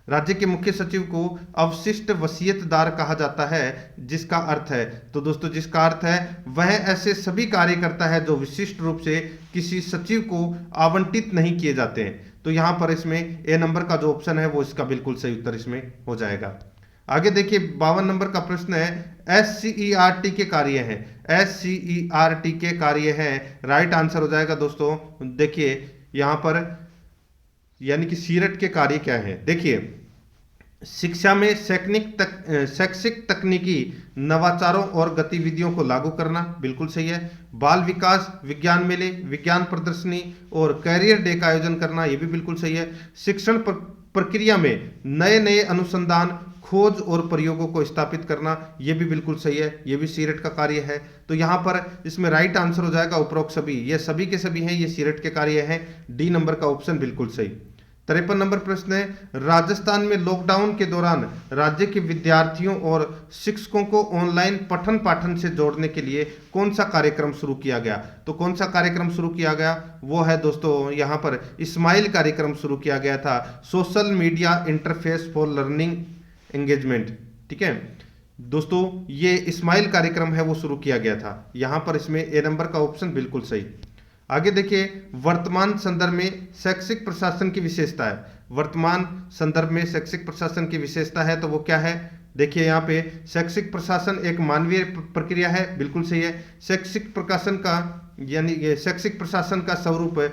राज्य के मुख्य सचिव को अवशिष्ट वसीयतदार कहा जाता है जिसका अर्थ है, तो दोस्तों जिसका अर्थ है वह ऐसे सभी कार्य करता है जो विशिष्ट रूप से किसी सचिव को आवंटित नहीं किए जाते हैं। तो यहां पर इसमें ए नंबर का जो ऑप्शन है वो इसका बिल्कुल सही उत्तर इसमें हो जाएगा। आगे देखिए 52 नंबर का प्रश्न है, SCERT के कार्य हैं, SCERT के कार्य हैं। राइट आंसर हो जाएगा दोस्तों, देखिए यहां पर यानी कि सीरट के कार्य क्या है? देखिए शिक्षा में शैक्षिक तकनीकी नवाचारों और गतिविधियों को लागू करना बिल्कुल सही है। बाल विकास, विज्ञान मेले, विज्ञान प्रदर्शनी और कैरियर डे का आयोजन करना ये भी बिल्कुल सही है। शिक्षण प्रक्रिया में नए नए अनुसंधान, खोज और प्रयोगों को स्थापित करना ये भी बिल्कुल सही है, ये भी सीरट का कार्य है। तो यहाँ पर इसमें राइट आंसर हो जाएगा उपरोक्त सभी, ये सभी के सभी हैं, ये सीरट के कार्य हैं। डी नंबर का ऑप्शन बिल्कुल सही। 53 नंबर प्रश्न है, राजस्थान में लॉकडाउन के दौरान राज्य के विद्यार्थियों और शिक्षकों को ऑनलाइन पठन पाठन से जोड़ने के लिए कौन सा कार्यक्रम शुरू किया गया? तो कौन सा कार्यक्रम शुरू किया गया? वो है दोस्तों यहाँ पर स्माइल कार्यक्रम शुरू किया गया था, social media interface for learning engagement, ठीक है दोस्तों। ये स्माइल कार्यक्रम है वो शुरू किया गया था। यहाँ पर इसमें ए नंबर का ऑप्शन बिल्कुल सही। आगे देखिए वर्तमान संदर्भ में शैक्षिक प्रशासन की विशेषता है। वर्तमान संदर्भ में शैक्षिक प्रशासन की विशेषता है तो वो क्या है? देखिए यहाँ पे शैक्षिक प्रशासन एक मानवीय प्रक्रिया है, बिल्कुल सही है। शैक्षिक प्रशासन का यानी शैक्षिक प्रशासन का स्वरूप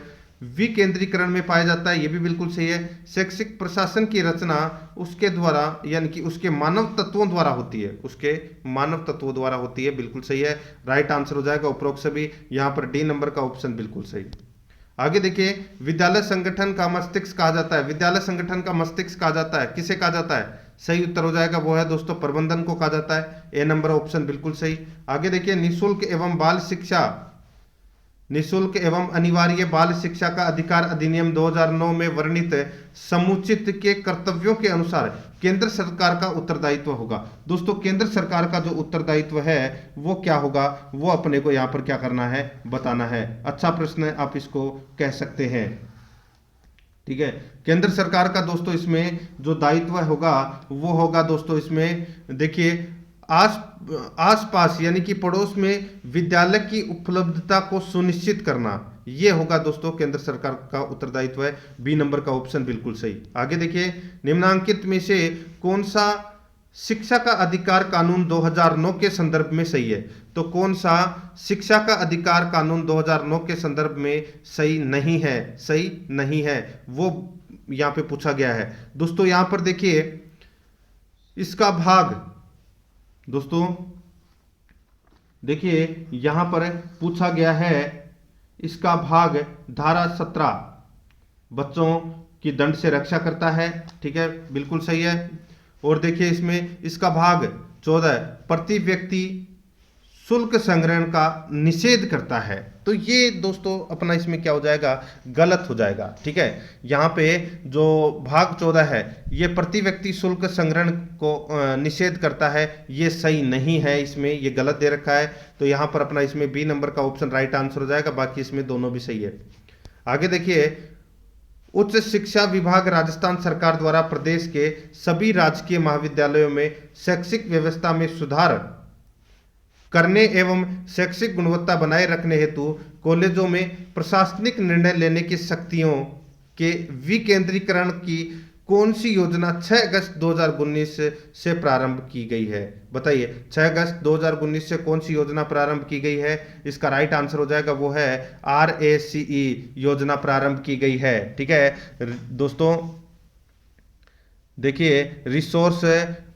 विकेंद्रीकरण में पाया जाता है, ये भी बिल्कुल सही है। शैक्षिक प्रशासन की रचना उसके द्वारा यानी कि उसके मानव तत्वों द्वारा होती है, उसके मानव तत्वों द्वारा होती है, बिल्कुल सही है। राइट आंसर हो जाएगा उपरोक्त सभी। यहाँ पर डी नंबर का ऑप्शन बिल्कुल सही। आगे देखिए विद्यालय संगठन का मस्तिष्क कहा जाता है। विद्यालय संगठन का मस्तिष्क कहा जाता है, किसे कहा जाता है? सही उत्तर हो जाएगा वो है दोस्तों प्रबंधन को कहा जाता है। ए नंबर ऑप्शन बिल्कुल सही। आगे देखिए निःशुल्क एवं अनिवार्य बाल शिक्षा का अधिकार अधिनियम 2009 में वर्णित समुचित के कर्तव्यों के अनुसार केंद्र सरकार का उत्तरदायित्व होगा। दोस्तों केंद्र सरकार का जो उत्तरदायित्व है वो क्या होगा, वो अपने को यहाँ पर क्या करना है, बताना है। अच्छा प्रश्न है, आप इसको कह सकते हैं, ठीक है। केंद्र सरकार का दोस्तों इसमें जो दायित्व होगा वो होगा दोस्तों इसमें देखिए आसपास यानी कि पड़ोस में विद्यालय की उपलब्धता को सुनिश्चित करना, ये होगा दोस्तों केंद्र सरकार का उत्तरदायित्व है। बी नंबर का ऑप्शन बिल्कुल सही। आगे देखिए निम्नांकित में से कौन सा शिक्षा का अधिकार कानून 2009 के संदर्भ में सही है? तो कौन सा शिक्षा का अधिकार कानून 2009 के संदर्भ में सही नहीं है? सही नहीं है वो यहाँ पे पूछा गया है। दोस्तों यहाँ पर देखिए इसका भाग, दोस्तों देखिए यहां पर पूछा गया है इसका भाग धारा 17 बच्चों की दंड से रक्षा करता है, ठीक है बिल्कुल सही है। और देखिए इसमें इसका भाग 14 प्रति व्यक्ति शुल्क संग्रहण का निषेध करता है। तो ये दोस्तों अपना इसमें क्या हो जाएगा, गलत हो जाएगा, ठीक है। यहाँ पे जो भाग 14 है ये प्रति व्यक्ति शुल्क संग्रहण को निषेध करता है, ये सही नहीं है, इसमें ये गलत दे रखा है। तो यहाँ पर अपना इसमें बी नंबर का ऑप्शन राइट आंसर हो जाएगा, बाकी इसमें दोनों भी सही है। आगे देखिए उच्च शिक्षा विभाग राजस्थान सरकार द्वारा प्रदेश के सभी राजकीय महाविद्यालयों में शैक्षिक व्यवस्था में सुधार करने एवं शैक्षिक गुणवत्ता बनाए रखने हेतु कॉलेजों में प्रशासनिक निर्णय लेने की शक्तियों के विकेंद्रीकरण की कौन सी योजना 6 अगस्त 2019 से प्रारंभ की गई है? बताइए, 6 अगस्त 2019 से कौन सी योजना प्रारंभ की गई है? इसका राइट आंसर हो जाएगा वो है RACE योजना प्रारंभ की गई है। ठीक है दोस्तों, देखिए, resource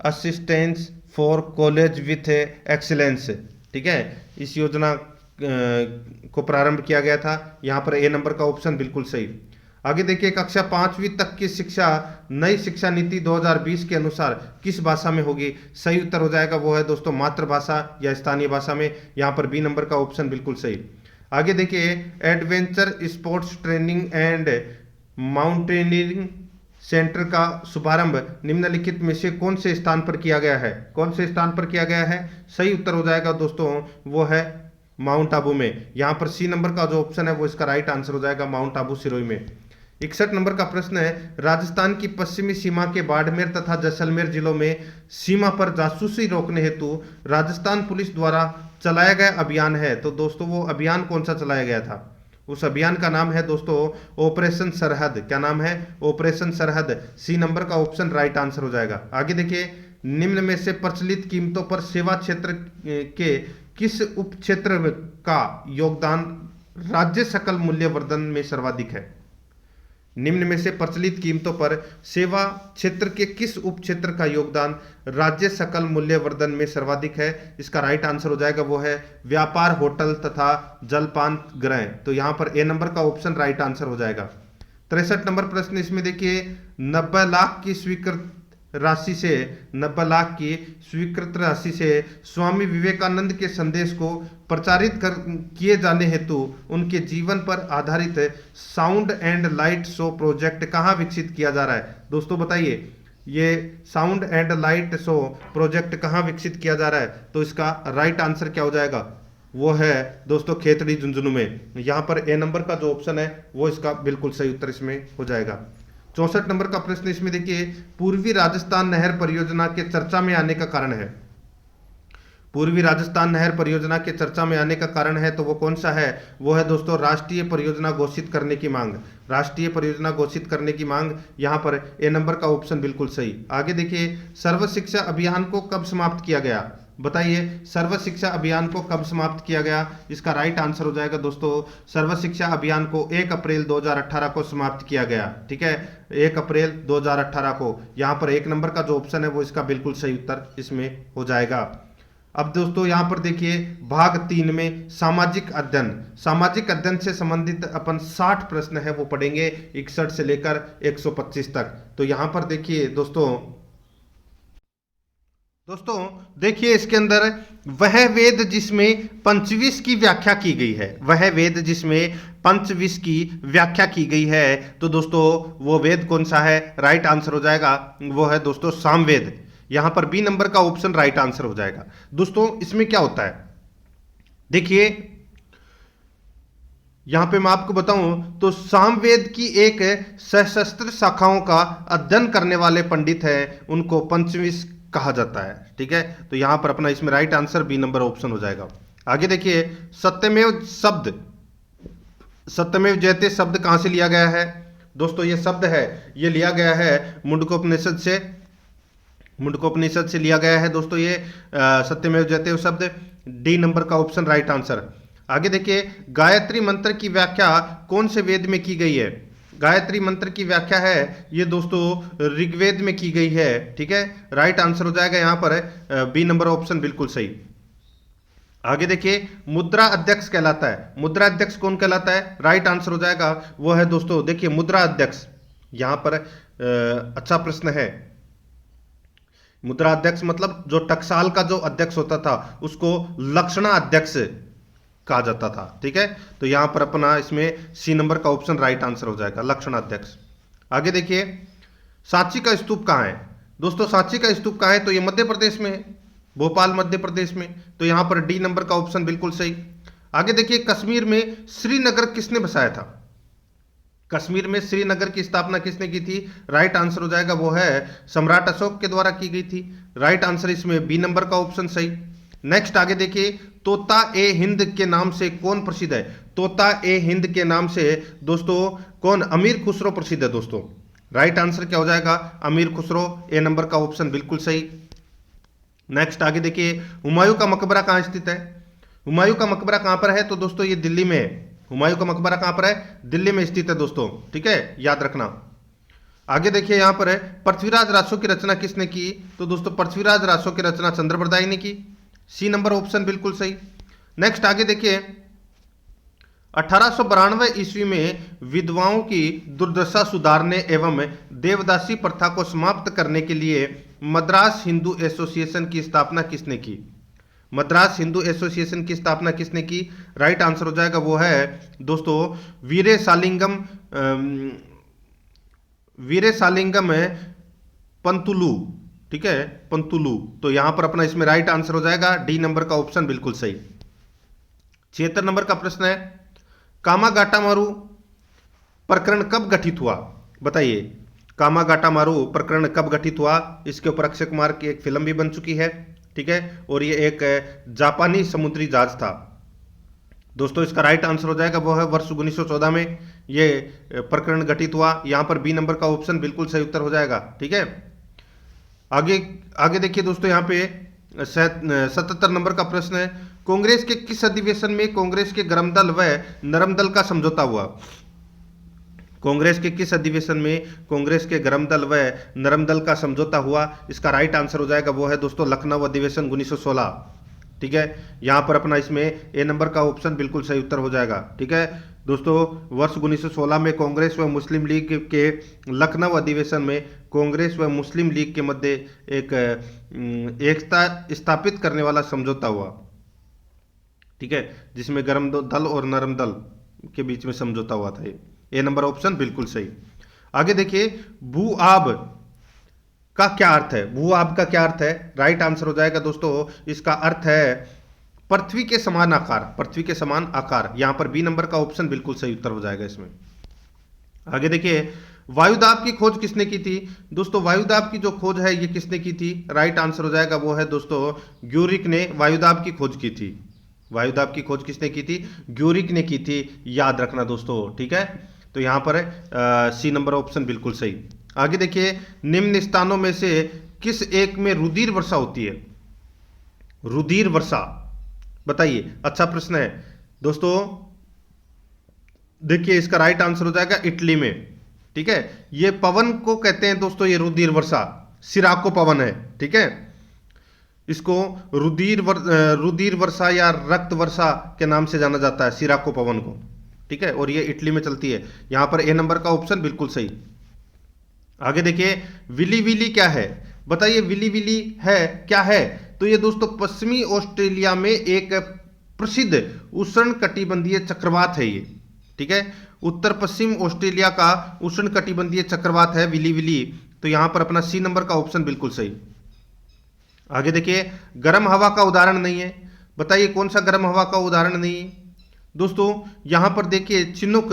assistance for college with excellence, ठीक है, इस योजना को प्रारंभ किया गया था। यहाँ पर ए नंबर का ऑप्शन बिल्कुल सही। आगे देखिए, कक्षा 5वीं तक की शिक्षा नई शिक्षा नीति 2020 के अनुसार किस भाषा में होगी? सही उत्तर हो जाएगा वो है दोस्तों मातृभाषा या स्थानीय भाषा में। यहाँ पर बी नंबर का ऑप्शन बिल्कुल सही। आगे देखिए, adventure sports training and mountaineering centre का शुभारंभ निम्नलिखित में से कौन से स्थान पर किया गया है? कौन से स्थान पर किया गया है? सही उत्तर हो जाएगा दोस्तों वो है माउंट आबू में। यहाँ पर सी नंबर का जो ऑप्शन है वो इसका राइट आंसर हो जाएगा माउंट आबू सिरोही में। 61 नंबर का प्रश्न है, राजस्थान की पश्चिमी सीमा के बाड़मेर तथा जैसलमेर जिलों में सीमा पर जासूसी रोकने हेतु राजस्थान पुलिस द्वारा चलाया गया अभियान है। तो दोस्तों वो अभियान कौन सा चलाया गया था? उस अभियान का नाम है दोस्तों ऑपरेशन सरहद। क्या नाम है? ऑपरेशन सरहद। सी नंबर का ऑप्शन राइट आंसर हो जाएगा। आगे देखिए, निम्न में से प्रचलित कीमतों पर सेवा क्षेत्र के किस उप क्षेत्र का योगदान राज्य सकल मूल्यवर्धन में सर्वाधिक है? निम्न में से प्रचलित कीमतों पर सेवा क्षेत्र के किस उप क्षेत्र का योगदान राज्य सकल मूल्यवर्धन में सर्वाधिक है? इसका राइट आंसर हो जाएगा वो है व्यापार, होटल तथा जलपान गृह। तो यहां पर ए नंबर का ऑप्शन राइट आंसर हो जाएगा। 63 नंबर प्रश्न, इसमें देखिए 90 लाख की स्वीकृत राशि से 90 लाख की स्वीकृत राशि से स्वामी विवेकानंद के संदेश को प्रचारित किए जाने हेतु उनके जीवन पर आधारित sound and light show project कहाँ विकसित किया जा रहा है? दोस्तों बताइए, ये sound and light show project कहाँ विकसित किया जा रहा है? तो इसका राइट आंसर क्या हो जाएगा? वो है दोस्तों खेतड़ी झुंझुनू में। यहाँ पर ए नंबर का जो ऑप्शन है वो इसका बिल्कुल सही उत्तर इसमें हो जाएगा। 64 नंबर का प्रश्न, इसमें देखिए पूर्वी राजस्थान नहर परियोजना के चर्चा में आने का कारण है। पूर्वी राजस्थान नहर परियोजना के चर्चा में आने का कारण है तो वो कौन सा है? वो है दोस्तों राष्ट्रीय परियोजना घोषित करने की मांग। राष्ट्रीय परियोजना घोषित करने की मांग, यहाँ पर ए नंबर का ऑप्शन बिल्कुल सही। आगे देखिए, सर्व शिक्षा अभियान को कब समाप्त किया गया? बताइए, सर्व शिक्षा अभियान को कब समाप्त किया गया? इसका राइट आंसर हो जाएगा दोस्तों सर्व शिक्षा अभियान को 1 अप्रैल 2018 को समाप्त किया गया। ठीक है, 1 अप्रैल 2018 को। यहाँ पर 1 नंबर का जो ऑप्शन है वो इसका बिल्कुल सही उत्तर इसमें हो जाएगा। अब दोस्तों यहाँ पर देखिए भाग 3 में सामाजिक अध्ययन, सामाजिक अध्ययन से संबंधित अपन 60 प्रश्न है वो पढ़ेंगे 61 से लेकर 125 तक। तो यहाँ पर देखिए दोस्तों देखिए इसके अंदर वह वेद जिसमें पंचविश की व्याख्या की गई है, वह वेद जिसमें पंचविश की व्याख्या की गई है, तो दोस्तों वो वेद कौन सा है? राइट आंसर हो जाएगा वो है दोस्तों सामवेद। यहां पर बी नंबर का ऑप्शन राइट आंसर हो जाएगा। दोस्तों इसमें क्या होता है, देखिए यहां पे मैं आपको बताऊं तो सामवेद की एक सशस्त्र शाखाओं का अध्ययन करने वाले पंडित है, उनको पंचविश कहा जाता है। ठीक है, तो यहां पर अपना इसमें right answer B number option हो जाएगा। आगे देखिए सत्यमेव शब्द, सत्यमेव जयते शब्द कहां से लिया गया है? दोस्तों ये शब्द है ये लिया गया है मुंडकोपनिषद से, मुंडकोपनिषद से लिया गया है दोस्तों ये सत्यमेव जयते शब्द। डी नंबर का ऑप्शन राइट आंसर। आगे देखिए गायत्री मंत्र की व्याख्या कौन से वेद में की गई है? गायत्री मंत्र की व्याख्या है ये दोस्तों ऋग्वेद में की गई है। ठीक है, राइट आंसर हो जाएगा यहाँ पर बी नंबर ऑप्शन बिल्कुल सही। आगे देखिए मुद्रा अध्यक्ष कहलाता है, मुद्रा अध्यक्ष कौन कहलाता है? राइट आंसर हो जाएगा वो है दोस्तों देखिए मुद्रा अध्यक्ष। यहां पर अच्छा प्रश्न है, मुद्रा अध्यक्ष मतलब जो टकसाल का जो अध्यक्ष होता था उसको लक्षणा अध्यक्ष कहा जाता था। ठीक है, तो यहां पर अपना इसमें सी नंबर का ऑप्शन राइट आंसर हो जाएगा लक्षण अध्यक्ष। आगे देखिए सांची का स्तूप कहां है? दोस्तों सांची का स्तूप कहां है? तो ये मध्य प्रदेश में है, भोपाल मध्य प्रदेश में। तो यहां पर डी नंबर का ऑप्शन बिल्कुल सही। आगे देखिए कश्मीर में श्रीनगर किसने बसाया था? कश्मीर में श्रीनगर की स्थापना किसने की थी? राइट आंसर हो जाएगा वो है सम्राट अशोक के द्वारा की गई थी। राइट आंसर इसमें बी नंबर का ऑप्शन सही। नेक्स्ट आगे देखिए तोता ए हिंद के नाम से कौन प्रसिद्ध है? तोता ए हिंद के नाम से दोस्तों कौन, अमीर खुसरो प्रसिद्ध है दोस्तों। राइट आंसर क्या हो जाएगा, अमीर खुसरो, ए नंबर का ऑप्शन बिल्कुल सही। नेक्स्ट आगे देखिए, हुमायूं का मकबरा कहाँ स्थित है। हुमायूं का मकबरा कहाँ पर है, तो दोस्तों ये दिल्ली में है। हुमायूं का मकबरा कहाँ पर है, दिल्ली में स्थित है दोस्तों, ठीक है, याद रखना। आगे देखिए यहां पर है, पृथ्वीराज रासो की रचना किसने की, तो दोस्तों पृथ्वीराज रासो की रचना चंद्रप्रदाय ने की, सी नंबर ऑप्शन बिल्कुल सही। नेक्स्ट आगे देखिए, 1892 ईस्वी में विधवाओं की दुर्दशा सुधारने एवं देवदासी प्रथा को समाप्त करने के लिए मद्रास हिंदू एसोसिएशन की स्थापना किसने की। मद्रास हिंदू एसोसिएशन की स्थापना किसने की, राइट आंसर हो जाएगा वो है दोस्तों वीरे सालिंगम पंतुलू, ठीक है, पंतुलू। तो यहां पर अपना इसमें राइट आंसर हो जाएगा डी नंबर का ऑप्शन बिल्कुल सही। 76 नंबर का प्रश्न है, कामागाटामारू प्रकरण कब गठित हुआ, बताइए। कामागाटामारू प्रकरण कब गठित हुआ, इसके ऊपर अक्षय कुमार की एक फिल्म भी बन चुकी है, ठीक है, और ये एक जापानी समुद्री जहाज था दोस्तों। इसका राइट आंसर हो जाएगा वो है वर्ष 1914 में ये प्रकरण गठित हुआ। यहां पर बी नंबर का ऑप्शन बिल्कुल सही उत्तर हो जाएगा, ठीक है। आगे आगे देखिए दोस्तों, यहाँ पे 77 नंबर का प्रश्न है, कांग्रेस के किस अधिवेशन में कांग्रेस के गरम दल व नरम दल का समझौता हुआ। कांग्रेस के किस अधिवेशन में कांग्रेस के गरम दल व नरम दल का समझौता हुआ, इसका राइट आंसर हो जाएगा वो है दोस्तों लखनऊ अधिवेशन 1916, ठीक है। यहां पर अपना इसमें ए नंबर का ऑप्शन बिल्कुल सही उत्तर हो जाएगा, ठीक है दोस्तों। वर्ष 1916 में कांग्रेस व मुस्लिम लीग के लखनऊ अधिवेशन में कांग्रेस व मुस्लिम लीग के मध्य एक एकता स्थापित करने वाला समझौता हुआ, ठीक है, जिसमें गरम दल और नरम दल के बीच में समझौता हुआ था। ए नंबर ऑप्शन बिल्कुल सही। आगे देखिए, भू आब का क्या अर्थ है, भू आब का क्या अर्थ है, राइट आंसर हो जाएगा दोस्तों इसका अर्थ है पृथ्वी के समान आकार, पृथ्वी के समान आकार। यहां पर बी नंबर का ऑप्शन बिल्कुल सही उत्तर हो जाएगा इसमें। आगे देखिए, वायुदाब की खोज किसने की थी, दोस्तों वायुदाब की जो खोज है ये किसने की थी, राइट आंसर हो जाएगा वो है दोस्तों ग्यूरिक ने वायुदाब की खोज की थी। वायुदाब की खोज किसने की थी, ग्यूरिक ने की थी, याद रखना दोस्तों, ठीक है। तो यहां पर सी नंबर ऑप्शन बिल्कुल सही। आगे देखिए, निम्न स्थानों में से किस एक में रुधिर वर्षा होती है, रुधिर वर्षा, बताइए। अच्छा प्रश्न है दोस्तों, देखिए इसका राइट आंसर हो जाएगा इटली में, ठीक है। ये पवन को कहते हैं दोस्तों, ये रुधिर वर्षा, सिराको पवन है, ठीक है। इसको रुधिर वर्षा या रक्त वर्षा के नाम से जाना जाता है, सिराको पवन को, ठीक है, और ये इटली में चलती है। यहां पर ए नंबर का ऑप्शन बिल्कुल सही। आगे देखिए, विली विली क्या है, बताइए विली विली है क्या है, तो ये दोस्तों पश्चिमी ऑस्ट्रेलिया में एक प्रसिद्ध उष्ण कटिबंधीय चक्रवात है ये, ठीक है। उत्तर पश्चिम ऑस्ट्रेलिया का उष्ण कटिबंधीय चक्रवात है विली विली। तो यहां पर अपना सी नंबर का ऑप्शन बिल्कुल सही। आगे देखिए, गर्म हवा का उदाहरण नहीं है, बताइए कौन सा गर्म हवा का उदाहरण नहीं है, दोस्तों यहां पर देखिए चिनुक,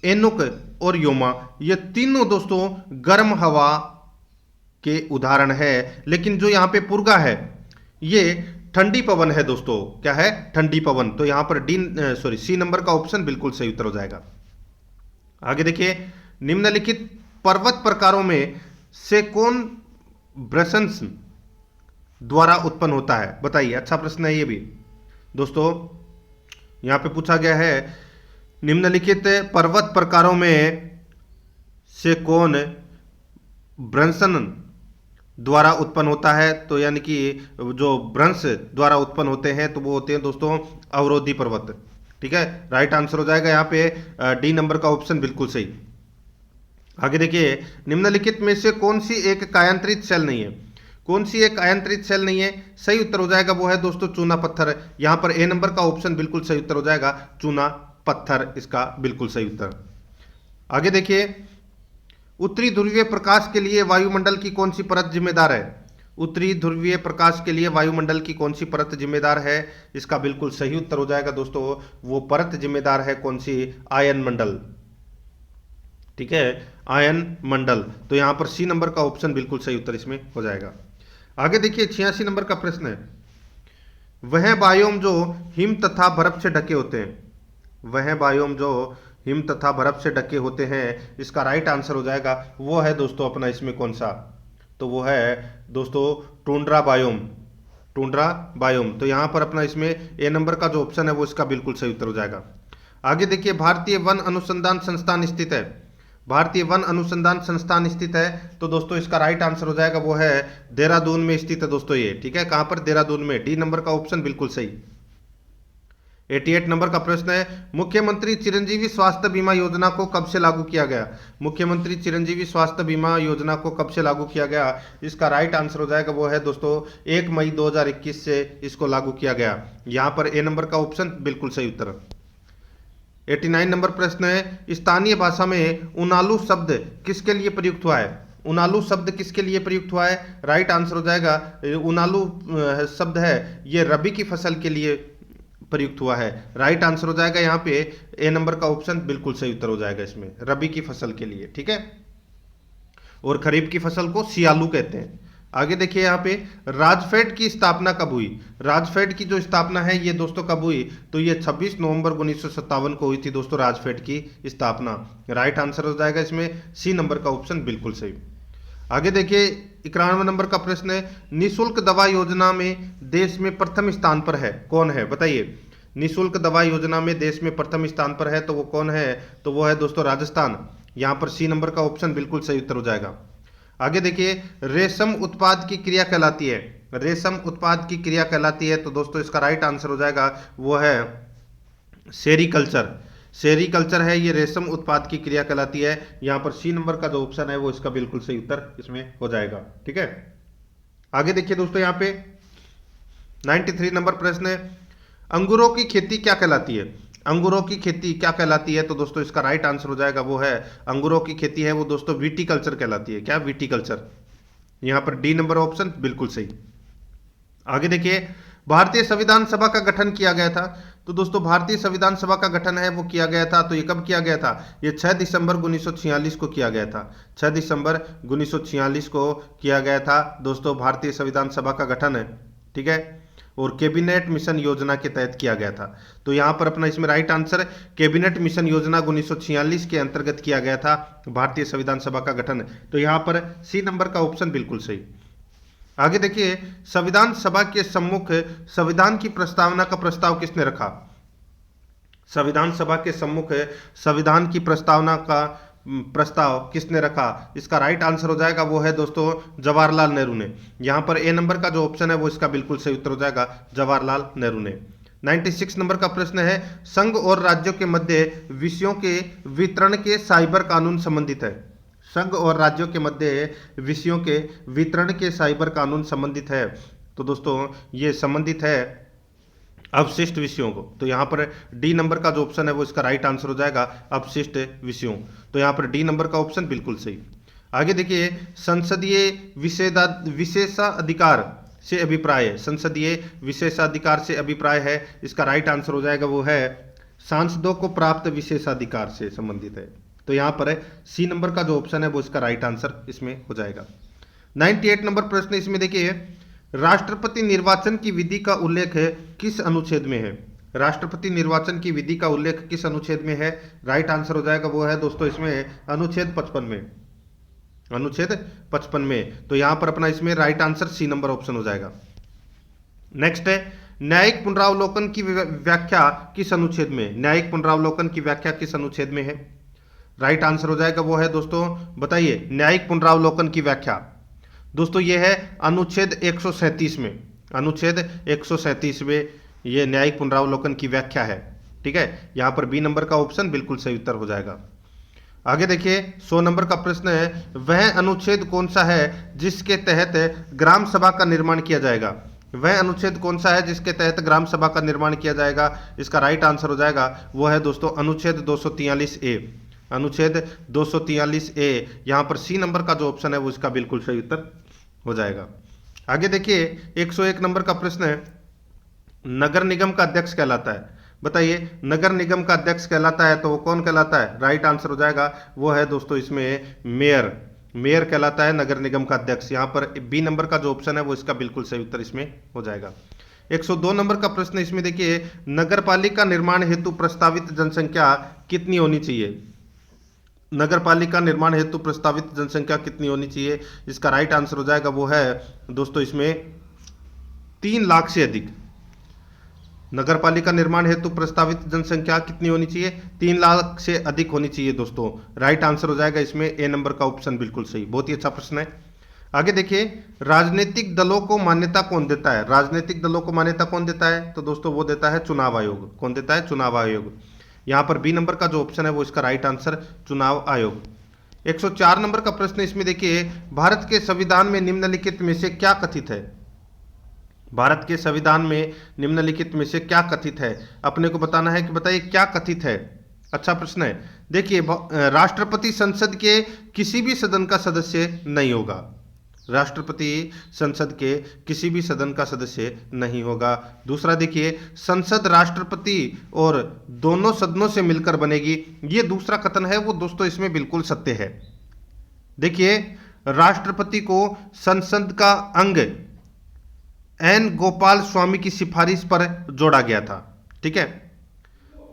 एनुक और योमा, ये तीनों दोस्तों गर्म हवा के उदाहरण है। लेकिन जो यहां पे पुर्गा है ये ठंडी पवन है दोस्तों, क्या है, ठंडी पवन। तो यहां पर सी नंबर का ऑप्शन बिल्कुल सही उत्तर हो जाएगा। आगे देखिए, निम्नलिखित पर्वत प्रकारों में से कौन ब्रसन्स द्वारा उत्पन्न होता है, बताइए। अच्छा प्रश्न है ये भी दोस्तों, यहां पे पूछा गया है निम्नलिखित पर्वत प्रकारों में से कौन ब्रंसन द्वारा उत्पन्न होता है, तो यानी कि जो भ्रंश द्वारा उत्पन्न होते हैं तो वो होते हैं दोस्तों अवरोधी पर्वत, ठीक है। राइट आंसर हो जाएगा यहाँ पे डी नंबर का ऑप्शन बिल्कुल सही। आगे देखिए, निम्नलिखित में से कौन सी एक कायांतरित सेल नहीं है, कौन सी एक आयंत्रित सेल नहीं है, सही उत्तर हो जाएगा वो है दोस्तों चूना पत्थर। यहां पर ए नंबर का ऑप्शन बिल्कुल सही उत्तर हो जाएगा चूना पत्थर, इसका बिल्कुल सही उत्तर। आगे देखिए, उत्तरी ध्रुवीय प्रकाश के लिए वायुमंडल की कौन सी परत जिम्मेदार है, उत्तरी ध्रुवीय प्रकाश के लिए वायुमंडल की कौन सी परत जिम्मेदार है, इसका बिल्कुल सही उत्तर हो जाएगा दोस्तों वो परत जिम्मेदार है कौन सी, आयन मंडल, ठीक है, आयन मंडल। तो यहां पर सी नंबर का ऑप्शन बिल्कुल सही उत्तर इसमें हो जाएगा। आगे देखिए, 86 नंबर का प्रश्न है, वह बायोम जो हिम तथा बर्फ से ढके होते हैं, वह बायोम जो हिम तथा बर्फ से ढके होते हैं, इसका राइट आंसर हो जाएगा वो है दोस्तों अपना इसमें कौन सा, तो वो है दोस्तों टुंड्रा बायोम, टुंड्रा बायोम। तो यहाँ पर अपना इसमें ए नंबर का जो ऑप्शन है वो इसका बिल्कुल सही उत्तर हो जाएगा। आगे देखिए, भारतीय वन अनुसंधान संस्थान स्थित है, भारतीय वन अनुसंधान संस्थान स्थित है, तो दोस्तों इसका राइट आंसर हो जाएगा वो है देहरादून में स्थित है दोस्तों ये, ठीक है, कहां पर, देहरादून में, डी नंबर का ऑप्शन बिल्कुल सही। 88 नंबर का प्रश्न है, मुख्यमंत्री चिरंजीवी स्वास्थ्य बीमा योजना को कब से लागू किया गया, मुख्यमंत्री चिरंजीवी स्वास्थ्य बीमा योजना को कब से लागू किया गया, इसका राइट आंसर हो जाएगा वो है दोस्तों 1 मई 2021 से इसको लागू किया गया। यहां पर ए नंबर का ऑप्शन बिल्कुल सही उत्तर। 89 नंबर प्रश्न है, स्थानीय भाषा में उनालू शब्द किसके लिए प्रयुक्त हुआ है, उनालू शब्द किसके लिए प्रयुक्त हुआ है, राइट आंसर हो जाएगा उनालू शब्द है ये रबी की फसल के लिए प्रयुक्त हुआ है, राइट आंसर हो जाएगा यहाँ पे ए नंबर का ऑप्शन बिल्कुल सही उत्तर हो जाएगा इसमें, रबी की फसल के लिए, ठीक है, और खरीफ की फसल को सियालू कहते हैं। आगे देखिए यहाँ पे, राजफेड की स्थापना कब हुई, राजफेड की जो स्थापना है ये दोस्तों कब हुई, तो ये 26 नवंबर 1957 को हुई थी दोस्तों राजफेड की स्थापना, राइट आंसर हो जाएगा इसमें सी नंबर का ऑप्शन बिल्कुल सही। आगे देखिए 91 नंबर का प्रश्न है, निःशुल्क दवा योजना में देश में प्रथम स्थान पर है कौन है, बताइए, निःशुल्क दवा योजना में देश में प्रथम स्थान पर है तो वो कौन है, तो वो है दोस्तों राजस्थान, यहाँ पर सी नंबर का ऑप्शन बिल्कुल सही उत्तर हो जाएगा। आगे देखिए, रेशम उत्पाद की क्रिया कहलाती है, रेशम उत्पाद की क्रिया कहलाती है, तो दोस्तों इसका राइट आंसर हो जाएगा वो है सेरीकल्चर, सेरीकल्चर है ये रेशम उत्पाद की क्रिया कहलाती है, यहाँ पर सी नंबर का जो ऑप्शन है वो इसका बिल्कुल सही उत्तर इसमें हो जाएगा, ठीक है। आगे देखिए दोस्तों यहाँ पे 93 नंबर प्रश्न है, अंगूरों की खेती क्या कहलाती है, अंगूरों की खेती क्या कहलाती है, तो दोस्तों इसका राइट आंसर हो जाएगा वो है अंगूरों की खेती है वो दोस्तों विटीकल्चर कहलाती है, क्या, विटीकल्चर, यहाँ पर डी नंबर ऑप्शन बिल्कुल सही। आगे देखिए, भारतीय संविधान सभा का गठन किया गया था, तो दोस्तों भारतीय संविधान सभा का गठन है वो किया गया था, तो ये कब किया गया था, ये 6 दिसंबर 1946 को किया गया था, 6 दिसंबर 1946 को किया गया था दोस्तों भारतीय संविधान सभा का गठन है, ठीक है, और कैबिनेट मिशन योजना के तहत किया गया था, तो यहाँ पर अपना इसमें राइट आंसर कैबिनेट मिशन योजना 1946 के अंतर्गत किया गया था भारतीय संविधान सभा का गठन, तो यहाँ पर सी नंबर का ऑप्शन बिल्कुल सही। आगे देखिए, संविधान सभा के सम्मुख संविधान की प्रस्तावना का प्रस्ताव किसने रखा, संविधान सभा के सम्मुख संविधान की प्रस्तावना का प्रस्ताव किसने रखा, इसका राइट आंसर हो जाएगा वो है दोस्तों जवाहरलाल नेहरू ने, यहाँ पर ए नंबर का जो ऑप्शन है वो इसका बिल्कुल सही उत्तर हो जाएगा जवाहरलाल नेहरू ने। 96 नंबर का प्रश्न है, संघ और राज्यों के मध्य विषयों के वितरण के साइबर कानून संबंधित है, संघ और राज्यों के मध्य विषयों के वितरण के साइबर कानून संबंधित है, तो दोस्तों ये संबंधित है अवशिष्ट विषयों को, तो यहाँ पर डी नंबर का जो ऑप्शन है वो इसका राइट आंसर हो जाएगा अवशिष्ट विषयों, तो यहाँ पर डी नंबर का ऑप्शन बिल्कुल सही। आगे देखिए, संसदीय विशेषाधिकार से अभिप्राय है, संसदीय विशेषाधिकार से अभिप्राय है, इसका राइट आंसर हो जाएगा वो है सांसदों को प्राप्त विशेषाधिकार से संबंधित है, तो यहाँ पर सी नंबर का जो ऑप्शन है वो इसका राइट आंसर इसमें हो जाएगा। 98 नंबर प्रश्न इसमें देखिए, राष्ट्रपति निर्वाचन की विधि का उल्लेख किस अनुच्छेद में है, राष्ट्रपति निर्वाचन की विधि का उल्लेख किस अनुच्छेद में है, राइट आंसर हो जाएगा वो है दोस्तों इसमें अनुच्छेद 55 में, अनुच्छेद 55 में, तो यहां पर अपना इसमें right answer C number option हो जाएगा। नेक्स्ट है, न्यायिक पुनरावलोकन की व्याख्या किस अनुच्छेद में, न्यायिक पुनरावलोकन की व्याख्या किस अनुच्छेद में है, राइट आंसर हो जाएगा वो है दोस्तों, बताइए, न्यायिक पुनरावलोकन की व्याख्या दोस्तों ये है अनुच्छेद 137 में, अनुच्छेद 137 में ये न्यायिक पुनरावलोकन की व्याख्या है, ठीक है, यहाँ पर बी नंबर का ऑप्शन बिल्कुल सही उत्तर हो जाएगा। आगे देखिए 100 नंबर का प्रश्न है, वह अनुच्छेद कौन सा है जिसके तहत ग्राम सभा का निर्माण किया जाएगा, वह अनुच्छेद कौन सा है जिसके तहत ग्राम सभा का निर्माण किया जाएगा, इसका राइट आंसर हो जाएगा वो है दोस्तों अनुच्छेद 243A, अनुच्छेद 243A, यहाँ पर सी नंबर का जो ऑप्शन है वो इसका बिल्कुल सही उत्तर हो जाएगा। आगे देखिए 101 नंबर का प्रश्न है, नगर निगम का अध्यक्ष कहलाता है, बताइए नगर निगम का अध्यक्ष कहलाता है तो वो कौन कहलाता है, राइट आंसर हो जाएगा वो है दोस्तों इसमें मेयर, मेयर कहलाता है नगर निगम का अध्यक्ष, यहाँ पर बी नंबर का जो ऑप्शन है वो इसका बिल्कुल सही उत्तर इसमें हो जाएगा। 102 नंबर का प्रश्न इसमें देखिए, नगर पालिका निर्माण हेतु प्रस्तावित जनसंख्या कितनी होनी चाहिए? नगर पालिका निर्माण हेतु प्रस्तावित जनसंख्या कितनी होनी चाहिए? इसका राइट आंसर हो जाएगा वो है दोस्तों इसमें 3 लाख से अधिक। नगर पालिका निर्माण हेतु प्रस्तावित जनसंख्या कितनी होनी चाहिए? 3 लाख से अधिक होनी चाहिए दोस्तों। राइट आंसर हो जाएगा इसमें ए नंबर का ऑप्शन बिल्कुल सही। बहुत ही अच्छा प्रश्न है। आगे देखिए, राजनीतिक दलों को मान्यता कौन देता है? राजनीतिक दलों को मान्यता कौन देता है? तो दोस्तों वो देता है चुनाव आयोग। कौन देता है? चुनाव आयोग। यहां पर बी नंबर का जो ऑप्शन है वो इसका राइट आंसर चुनाव आयोग। 104 नंबर का प्रश्न इसमें देखिए, भारत के संविधान में निम्नलिखित में से क्या कथित है? भारत के संविधान में निम्नलिखित में से क्या कथित है? अपने को बताना है कि बताइए क्या कथित है। अच्छा प्रश्न है। देखिए, राष्ट्रपति संसद के किसी भी सदन का सदस्य नहीं होगा। राष्ट्रपति संसद के किसी भी सदन का सदस्य नहीं होगा। दूसरा देखिए, संसद राष्ट्रपति और दोनों सदनों से मिलकर बनेगी। ये दूसरा कथन है वो दोस्तों इसमें बिल्कुल सत्य है। देखिए, राष्ट्रपति को संसद का अंग एन गोपाल स्वामी की सिफारिश पर जोड़ा गया था। ठीक है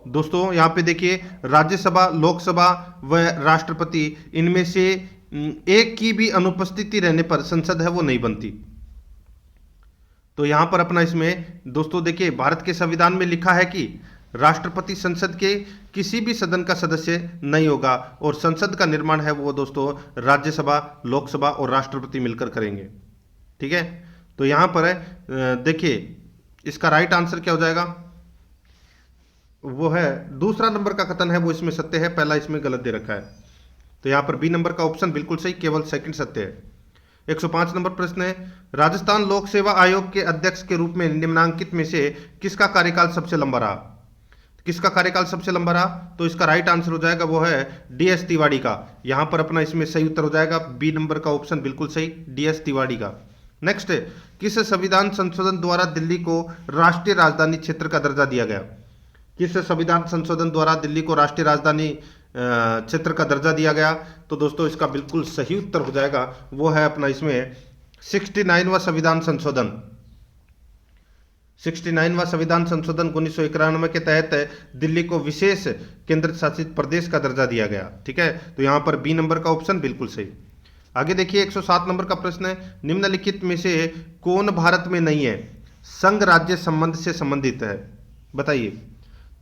दोस्तों, यहां पे देखिए, राज्यसभा, लोकसभा व राष्ट्रपति इनमें से एक की भी अनुपस्थिति रहने पर संसद है वो नहीं बनती। तो यहां पर अपना इसमें दोस्तों देखिए, भारत के संविधान में लिखा है कि राष्ट्रपति संसद के किसी भी सदन का सदस्य नहीं होगा और संसद का निर्माण है वो दोस्तों राज्यसभा, लोकसभा और राष्ट्रपति मिलकर करेंगे। ठीक है, तो यहां पर देखिए इसका राइट आंसर क्या हो जाएगा? वो है दूसरा नंबर का कथन है वो इसमें सत्य है, पहला इसमें गलत दे रखा है। तो यहां पर बी नंबर का ऑप्शन बिल्कुल सही, केवल सेकंड सत्य है। 105 नंबर प्रश्न है, राजस्थान लोक सेवा आयोग के अध्यक्ष के रूप में निम्नांकित में से किसका कार्यकाल सबसे लंबा रहा? किसका कार्यकाल सबसे लंबा रहा? तो इसका राइट आंसर हो जाएगा वो है DS तिवारी का। यहां पर अपना इसमें सही उत्तर हो जाएगा बी नंबर का ऑप्शन बिल्कुल सही, DS तिवारी का। नेक्स्ट, किस संविधान संशोधन द्वारा दिल्ली को राष्ट्रीय राजधानी क्षेत्र का दर्जा दिया गया? किस संविधान संशोधन द्वारा दिल्ली को राष्ट्रीय राजधानी क्षेत्र का दर्जा दिया गया? तो दोस्तों इसका बिल्कुल सही उत्तर हो जाएगा वो है अपना इसमें 69वां संविधान संशोधन। 69वां संविधान संशोधन 1991 के तहत दिल्ली को विशेष केंद्र शासित प्रदेश का दर्जा दिया गया। ठीक है, तो यहां पर बी नंबर का ऑप्शन बिल्कुल सही। आगे देखिए, 107 नंबर का प्रश्न है, निम्नलिखित में से कौन भारत में नहीं है? संघ राज्य संबंध से संबंधित है, बताइए।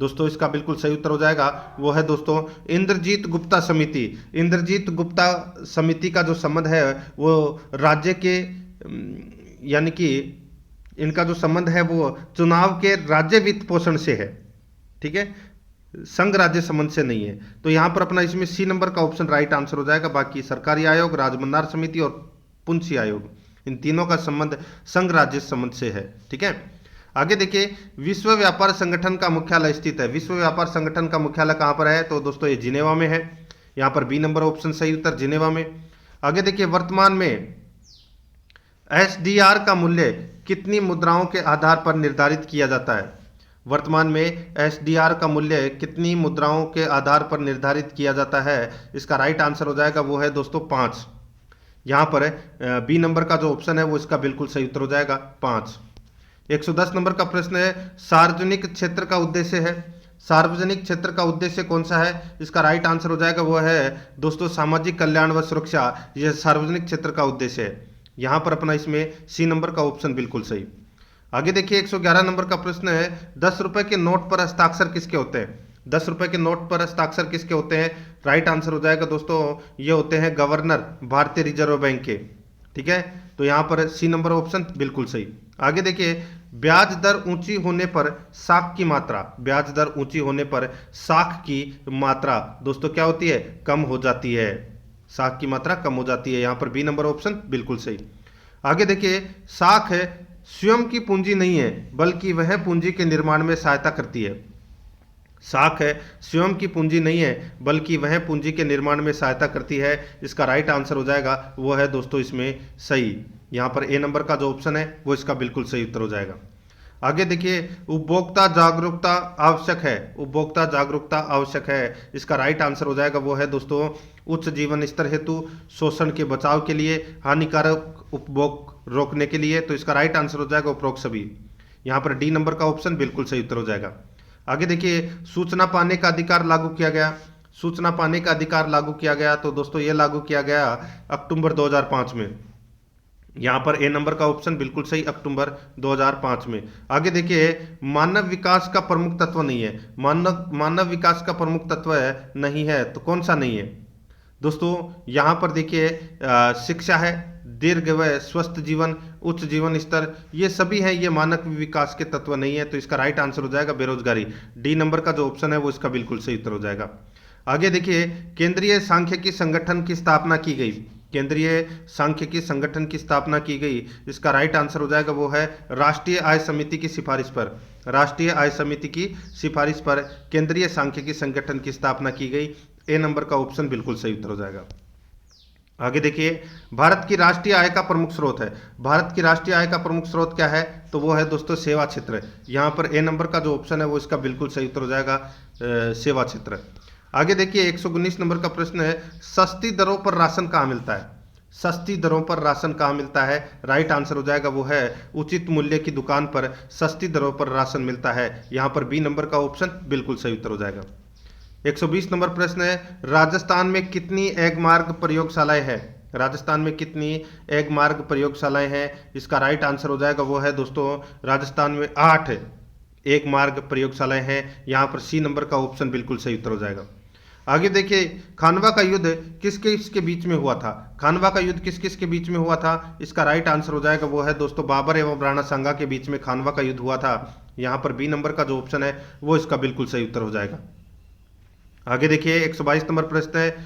दोस्तों इसका बिल्कुल सही उत्तर हो जाएगा वो है दोस्तों इंद्रजीत गुप्ता समिति। इंद्रजीत गुप्ता समिति का जो संबंध है वो राज्य के यानी कि इनका जो संबंध है वो चुनाव के राज्य वित्त पोषण से है। ठीक है, संघ राज्य संबंध से नहीं है। तो यहां पर अपना इसमें सी नंबर का ऑप्शन राइट आंसर हो जाएगा। बाकी सरकारी आयोग, राजमंदार समिति और पुंछी आयोग, इन तीनों का संबंध संघ राज्य संबंध से है। ठीक है, आगे देखिए, विश्व व्यापार संगठन का मुख्यालय स्थित है। विश्व व्यापार संगठन का मुख्यालय कहां पर है? तो दोस्तों ये जिनेवा में है। यहां पर बी नंबर ऑप्शन सही उत्तर, जिनेवा में। आगे देखिए, वर्तमान में SDR का मूल्य कितनी मुद्राओं के आधार पर निर्धारित किया जाता है? वर्तमान में SDR का मूल्य कितनी मुद्राओं के आधार पर निर्धारित किया जाता है? इसका राइट आंसर हो जाएगा वो है दोस्तों 5। यहां पर बी नंबर का जो ऑप्शन है वो इसका बिल्कुल सही उत्तर हो जाएगा 5। 110 नंबर का प्रश्न है, सार्वजनिक क्षेत्र का उद्देश्य है। सार्वजनिक क्षेत्र का उद्देश्य कौन सा है? इसका राइट आंसर हो जाएगा वो है दोस्तों सामाजिक कल्याण व सुरक्षा। यह सार्वजनिक क्षेत्र का उद्देश्य है। यहां पर अपना इसमें सी नंबर का ऑप्शन बिल्कुल सही। आगे देखिए, 111 नंबर का प्रश्न है, 10 रुपए के नोट पर हस्ताक्षर किसके होते हैं? 10 रुपए के नोट पर हस्ताक्षर किसके होते हैं? राइट आंसर हो जाएगा दोस्तों ये होते हैं गवर्नर भारतीय रिजर्व बैंक के। ठीक है, तो यहां पर सी नंबर ऑप्शन बिल्कुल सही। आगे देखिए, ब्याज दर ऊंची होने पर साख की मात्रा, ब्याज दर ऊंची होने पर साख की मात्रा दोस्तों क्या होती है? कम हो जाती है। साख की मात्रा कम हो जाती है। यहां पर बी नंबर ऑप्शन बिल्कुल सही। आगे देखिए, साख है स्वयं की पूंजी नहीं है बल्कि वह पूंजी के निर्माण में सहायता करती है। साख है स्वयं की पूंजी नहीं है बल्कि वह पूंजी के निर्माण में सहायता करती है। इसका राइट आंसर हो जाएगा वो है दोस्तों इसमें सही। यहां पर ए नंबर का जो ऑप्शन है वो इसका बिल्कुल सही उत्तर हो जाएगा। आगे देखिए, उपभोक्ता जागरूकता आवश्यक है। उपभोक्ता जागरूकता आवश्यक है। इसका राइट आंसर हो जाएगा वो है दोस्तों उच्च जीवन स्तर हेतु, शोषण के बचाव के लिए, हानिकारक उपभोग रोकने के लिए। तो इसका राइट आंसर हो जाएगा उपरोक्त सभी। यहाँ पर डी नंबर का ऑप्शन बिल्कुल सही उत्तर हो जाएगा। आगे देखिए, सूचना पाने का अधिकार लागू किया गया। सूचना पाने का अधिकार लागू किया गया तो दोस्तों ये लागू किया गया अक्टूबर 2005 में। यहाँ पर ए नंबर का ऑप्शन बिल्कुल सही, अक्टूबर 2005 में। आगे देखिए, मानव विकास का प्रमुख तत्व नहीं है। मानव विकास का प्रमुख तत्व है नहीं है तो कौन सा नहीं है दोस्तों? यहाँ पर देखिए शिक्षा है, दीर्घायु, स्वस्थ जीवन, उच्च जीवन स्तर, ये सभी हैं, ये मानव विकास के तत्व नहीं है। तो इसका राइट आंसर हो जाएगा बेरोजगारी। डी नंबर का जो ऑप्शन है वो इसका बिल्कुल सही उत्तर हो जाएगा। आगे देखिए, केंद्रीय सांख्यिकी संगठन की स्थापना की गई। केंद्रीय सांख्यिकी संगठन की स्थापना की गई, इसका राइट आंसर हो जाएगा वो है राष्ट्रीय आय समिति की सिफारिश पर। राष्ट्रीय आय समिति की सिफारिश पर केंद्रीय सांख्यिकी संगठन की स्थापना की गई। ए नंबर का ऑप्शन बिल्कुल सही उत्तर हो जाएगा। आगे देखिए, भारत की राष्ट्रीय आय का प्रमुख स्रोत है। भारत की राष्ट्रीय आय का प्रमुख स्रोत क्या है? तो वो है दोस्तों सेवा क्षेत्र। यहाँ पर ए नंबर का जो ऑप्शन है वो इसका बिल्कुल सही उत्तर हो जाएगा, सेवा क्षेत्र। आगे देखिए, 119 नंबर का प्रश्न है, सस्ती दरों पर राशन कहाँ मिलता है? सस्ती दरों पर राशन कहाँ मिलता है? राइट आंसर हो जाएगा वो है उचित मूल्य की दुकान पर सस्ती दरों पर राशन मिलता है। यहाँ पर बी नंबर का ऑप्शन बिल्कुल सही उत्तर हो जाएगा। 120 नंबर प्रश्न है, राजस्थान में कितनी एग मार्ग प्रयोगशालाएं हैं? राजस्थान में कितनी एग मार्ग प्रयोगशालाएं हैं? इसका राइट आंसर हो जाएगा वो है दोस्तों राजस्थान में 8 एग मार्ग प्रयोगशालाएं हैं। यहाँ पर सी नंबर का ऑप्शन बिल्कुल सही उत्तर हो जाएगा। आगे देखिए, खानवा का युद्ध किस किसके बीच में हुआ था? खानवा का युद्ध किस किस के बीच में हुआ था? इसका राइट आंसर हो जाएगा वो है दोस्तों बाबर एवं राणा सांगा के बीच में खानवा का युद्ध हुआ था। यहाँ पर बी नंबर का जो ऑप्शन है वो इसका बिल्कुल सही उत्तर हो जाएगा। आगे देखिए, 122 नंबर प्रश्न है,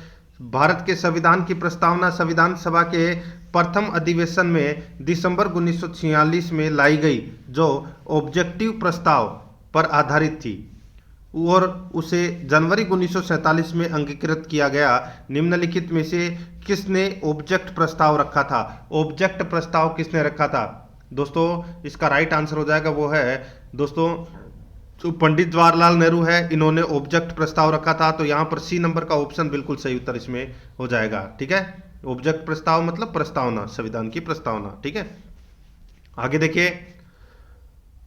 भारत के संविधान की प्रस्तावना संविधान सभा के प्रथम अधिवेशन में दिसंबर 1946 में लाई गई जो ऑब्जेक्टिव प्रस्ताव पर आधारित थी और उसे जनवरी 1947 में अंगीकृत किया गया। निम्नलिखित में से किसने ऑब्जेक्ट प्रस्ताव रखा था? ऑब्जेक्ट प्रस्ताव किसने रखा था दोस्तों? इसका राइट आंसर हो जाएगा वो है दोस्तों जो पंडित जवाहरलाल नेहरू है, इन्होंने ऑब्जेक्ट प्रस्ताव रखा था। तो यहाँ पर सी नंबर का ऑप्शन बिल्कुल सही उत्तर इसमें हो जाएगा। ठीक है, ऑब्जेक्ट प्रस्ताव मतलब प्रस्तावना, संविधान की प्रस्तावना। ठीक है, आगे देखिए,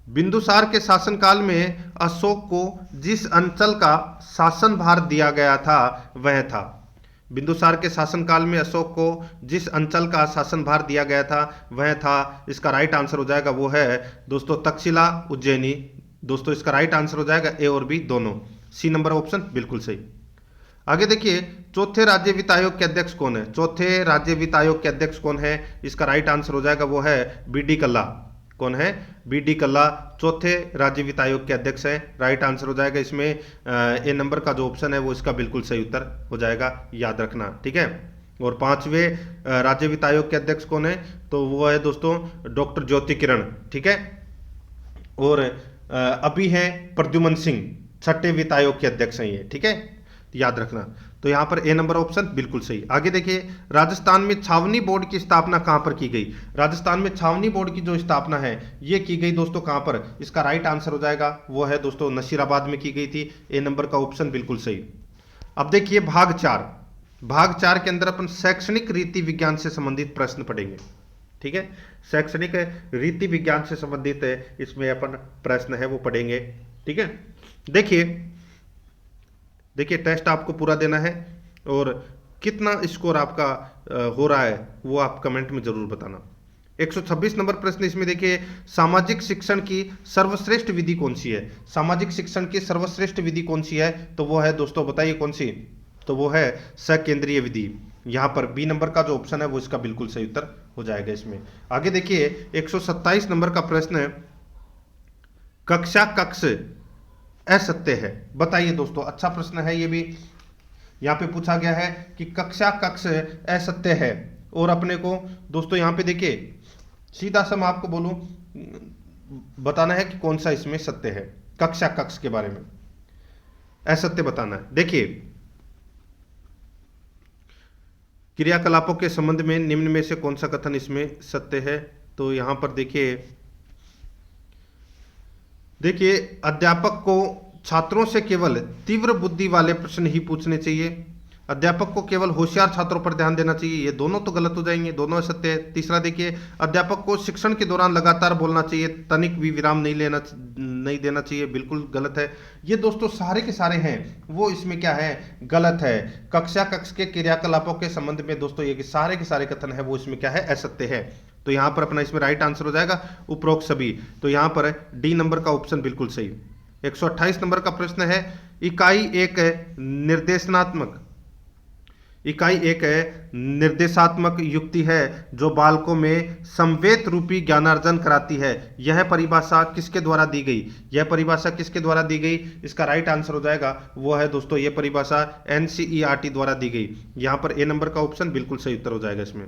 बिंदुसार के शासनकाल में अशोक को जिस अंचल का शासनभार दिया गया था वह था। बिंदुसार के शासनकाल में अशोक को जिस अंचल का शासनभार दिया गया था वह था। इसका राइट आंसर हो जाएगा वो है दोस्तों तक्षशिला, उज्जैनी। दोस्तों इसका राइट आंसर हो जाएगा ए और बी दोनों। सी नंबर ऑप्शन बिल्कुल सही। आगे देखिए, चौथे राज्य वित्त आयोग के अध्यक्ष कौन है? चौथे राज्य वित्त आयोग के अध्यक्ष कौन है? इसका राइट आंसर हो जाएगा वो है बी डी कल्ला। कौन है? बी डी कल्ला चौथे राज्य वित्त आयोग के अध्यक्ष है। राइट आंसर हो जाएगा इसमें ए नंबर का जो ऑप्शन है वो इसका बिल्कुल सही उत्तर हो जाएगा, याद रखना। ठीक है, और पांचवें राज्य वित्त आयोग के अध्यक्ष कौन है? तो वो है दोस्तों डॉक्टर ज्योति किरण। ठीक है, और अभी हैं प्रद्युमन सिंह, छठे वित्त आयोग के अध्यक्ष हैं ये। ठीक है, याद रखना। तो यहाँ पर ए नंबर ऑप्शन बिल्कुल सही। आगे देखिए, राजस्थान में छावनी बोर्ड की स्थापना कहाँ पर की गई? राजस्थान में छावनी बोर्ड की जो स्थापना है ये की गई दोस्तों कहाँ पर? इसका राइट आंसर हो जाएगा वो है दोस्तों नसीराबाद में की गई थी। ए नंबर का ऑप्शन बिल्कुल सही। अब देखिए भाग 4। भाग 4 के अंदर अपन शैक्षणिक रीति विज्ञान से संबंधित प्रश्न पढ़ेंगे। ठीक है, शैक्षणिक रीति विज्ञान से संबंधित इसमें अपन प्रश्न है वो पढ़ेंगे। ठीक है, देखिए टेस्ट आपको पूरा देना है और कितना स्कोर आपका हो रहा है वो आप कमेंट में जरूर बताना। 126 नंबर प्रश्न इसमें देखिए, सामाजिक शिक्षण की सर्वश्रेष्ठ विधि कौन सी है? सामाजिक शिक्षण की सर्वश्रेष्ठ विधि कौन सी है? तो वो है दोस्तों बताइए कौन सी? तो वो है सकेंद्रीय विधि। यहाँ पर बी नंबर का जो ऑप्शन है वो इसका बिल्कुल सही उत्तर हो जाएगा इसमें। आगे देखिए 127 नंबर का प्रश्न है, कक्षा कक्ष असत्य है। बताइए दोस्तों, अच्छा प्रश्न है ये भी। यहाँ पे पूछा गया है कि कक्षा कक्ष असत्य है और अपने को दोस्तों यहाँ पे देखिए सीधा सा मैं आपको बोलूं बताना है कि कौन सा इसमें सत्य है। कक्षा कक्ष के बारे में असत्य बताना है। देखिए, क्रियाकलापों के संबंध में निम्न में से कौन सा कथन इसमें सत्य है? तो यहां पर देखिए अध्यापक को छात्रों से केवल तीव्र बुद्धि वाले प्रश्न ही पूछने चाहिए। अध्यापक को केवल होशियार छात्रों पर ध्यान देना चाहिए, ये दोनों तो गलत हो जाएंगे, दोनों असत्य है। तीसरा देखिए, अध्यापक को शिक्षण के दौरान लगातार बोलना चाहिए, तनिक भी विराम नहीं देना चाहिए, बिल्कुल गलत है। ये दोस्तों सारे के सारे हैं वो इसमें क्या है, गलत है। कक्ष के क्रियाकलापों के संबंध में दोस्तों ये सारे के सारे कथन है वो इसमें क्या है, असत्य है। तो यहां पर अपना इसमें राइट आंसर हो जाएगा उपरोक्त सभी। तो यहां पर डी नंबर का ऑप्शन बिल्कुल सही। 128 नंबर का प्रश्न है, इकाई एक निर्देशात्मक युक्ति है जो बालकों में संवेद रूपी ज्ञानार्जन कराती है। यह परिभाषा किसके द्वारा दी गई, यह परिभाषा किसके द्वारा दी गई? इसका राइट आंसर हो जाएगा वो है दोस्तों, यह परिभाषा एनसीईआरटी द्वारा दी गई। यहां पर ए नंबर का ऑप्शन बिल्कुल सही उत्तर हो जाएगा इसमें।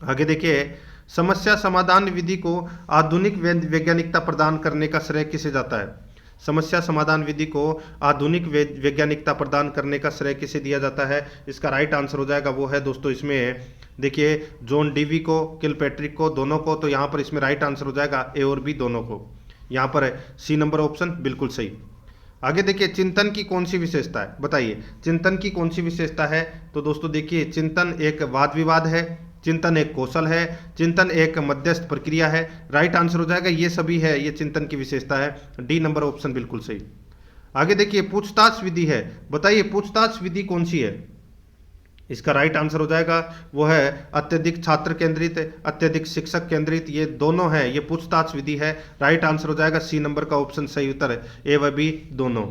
आगे देखिए, समस्या समाधान विधि को आधुनिक वैज्ञानिकता प्रदान करने का श्रेय किसे जाता है? समस्या समाधान विधि को आधुनिक वैज्ञानिकता प्रदान करने का श्रेय किसे दिया जाता है? इसका राइट आंसर हो जाएगा वो है दोस्तों इसमें देखिए जॉन डीवी को, किलपैट्रिक को, दोनों को। तो यहाँ पर इसमें राइट आंसर हो जाएगा ए और बी दोनों को। यहाँ पर है सी नंबर ऑप्शन बिल्कुल सही। आगे देखिए, चिंतन की कौन सी विशेषता है, बताइए चिंतन की कौन सी विशेषता है? तो दोस्तों देखिए, चिंतन एक वाद विवाद है, चिंतन एक कौशल है, चिंतन एक मध्यस्थ प्रक्रिया है। राइट आंसर हो जाएगा ये सभी है, ये चिंतन की विशेषता है। डी नंबर ऑप्शन बिल्कुल सही। आगे देखिए, पूछताछ विधि है, बताइए पूछताछ विधि कौन सी है? इसका राइट आंसर हो जाएगा वो है अत्यधिक छात्र केंद्रित, अत्यधिक शिक्षक केंद्रित, ये दोनों है, ये पूछताछ विधि है। राइट आंसर हो जाएगा सी नंबर का ऑप्शन सही उत्तर है, ए व बी दोनों।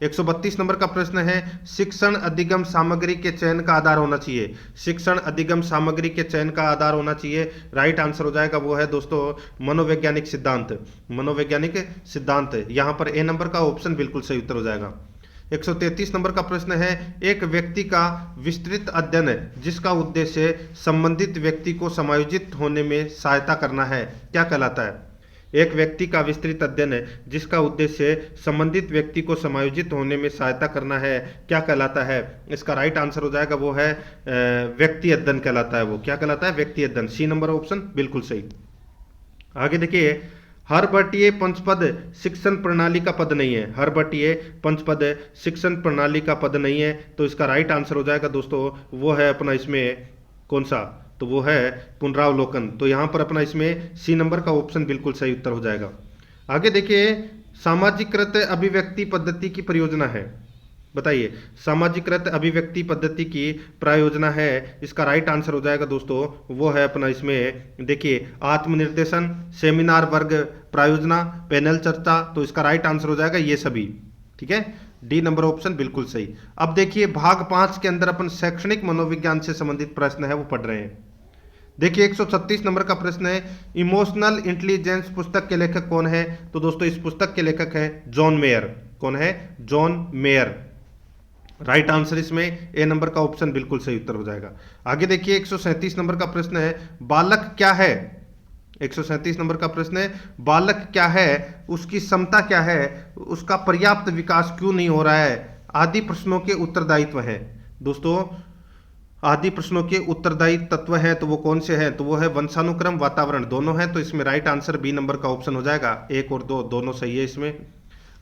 132 नंबर का प्रश्न है, शिक्षण अधिगम सामग्री के चयन का आधार होना चाहिए। शिक्षण अधिगम सामग्री के चयन का आधार होना चाहिए। राइट आंसर हो जाएगा वो है दोस्तों मनोवैज्ञानिक सिद्धांत, मनोवैज्ञानिक सिद्धांत। यहां पर ए नंबर का ऑप्शन बिल्कुल सही उत्तर हो जाएगा। 133 नंबर का प्रश्न है, एक व्यक्ति का विस्तृत अध्ययन जिसका उद्देश्य संबंधित व्यक्ति को समायोजित होने में सहायता करना है, क्या कहलाता है? एक व्यक्ति का विस्तृत अध्ययन जिसका उद्देश्य संबंधित व्यक्ति को समायोजित होने में सहायता करना है, क्या कहलाता है? इसका राइट आंसर हो जाएगा वो है व्यक्ति अध्ययन कहलाता है। वो क्या कहलाता है? व्यक्ति अध्ययन। सी नंबर ऑप्शन बिल्कुल सही। आगे देखिए, हरबटीय पंचपद शिक्षण प्रणाली का पद नहीं है। हरबटीय पंचपद शिक्षण प्रणाली का पद नहीं है। तो इसका राइट आंसर हो जाएगा दोस्तों वो है अपना इसमें कौन सा? तो वो है पुनरावलोकन। तो यहां पर अपना इसमें सी नंबर का ऑप्शन बिल्कुल सही उत्तर हो जाएगा। आगे देखिए, सामाजिकृत अभिव्यक्ति पद्धति की प्रयोजना है, बताइए सामाजिकृत अभिव्यक्ति पद्धति की प्रयोजना है। इसका राइट आंसर हो जाएगा दोस्तों वो है अपना इसमें देखिए आत्मनिर्देशन, सेमिनार वर्ग प्रायोजना, पैनल चर्चा। तो इसका राइट आंसर हो जाएगा ये सभी, ठीक है, डी नंबर ऑप्शन बिल्कुल सही। अब देखिए भाग 5 के अंदर अपन शैक्षणिक मनोविज्ञान से संबंधित प्रश्न है वो पढ़ रहे हैं। देखिए 136 नंबर का प्रश्न है, इमोशनल इंटेलिजेंस पुस्तक के लेखक कौन है? तो दोस्तों इस पुस्तक के लेखक है जॉन मेयर। कौन है? John mayor. राइट आंसर इसमें ए नंबर का ऑप्शन बिल्कुल सही उत्तर हो जाएगा। आगे देखिए 137 नंबर का प्रश्न है, बालक क्या है? 137 नंबर का प्रश्न है, बालक क्या है, उसकी क्षमता क्या है, उसका पर्याप्त विकास क्यों नहीं हो रहा है, आदि प्रश्नों के उत्तरदायित्व है। दोस्तों आदि प्रश्नों के उत्तरदायी तत्व हैं तो वो कौन से हैं? तो वो है वंशानुक्रम, वातावरण, दोनों हैं। तो इसमें राइट आंसर बी नंबर का ऑप्शन हो जाएगा। 1 और 2 दोनों सही है इसमें।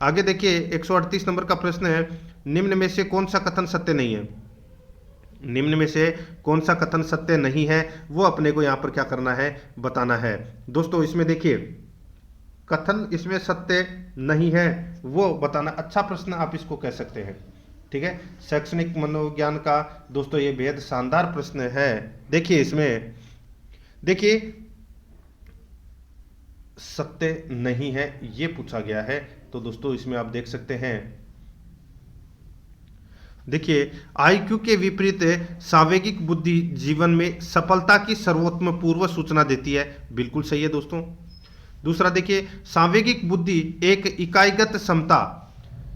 आगे देखिए 138 नंबर का प्रश्न है, निम्न में से कौन सा कथन सत्य नहीं है? निम्न में से कौन सा कथन सत्य नहीं है वो अपने को यहाँ पर क्या करना है, बताना है। दोस्तों इसमें देखिए कथन इसमें सत्य नहीं है वो बताना, अच्छा प्रश्न आप इसको कह सकते हैं, ठीक है। शैक्षणिक मनोविज्ञान का दोस्तों ये बेहद शानदार प्रश्न है। देखिए इसमें देखिए सत्य नहीं है ये पूछा गया है। तो दोस्तों इसमें आप देख सकते हैं, देखिए आईक्यू के विपरीत सावेगिक बुद्धि जीवन में सफलता की सर्वोत्तम पूर्व सूचना देती है, बिल्कुल सही है दोस्तों। दूसरा देखिए, सावेगिक बुद्धि एक इकाईगत क्षमता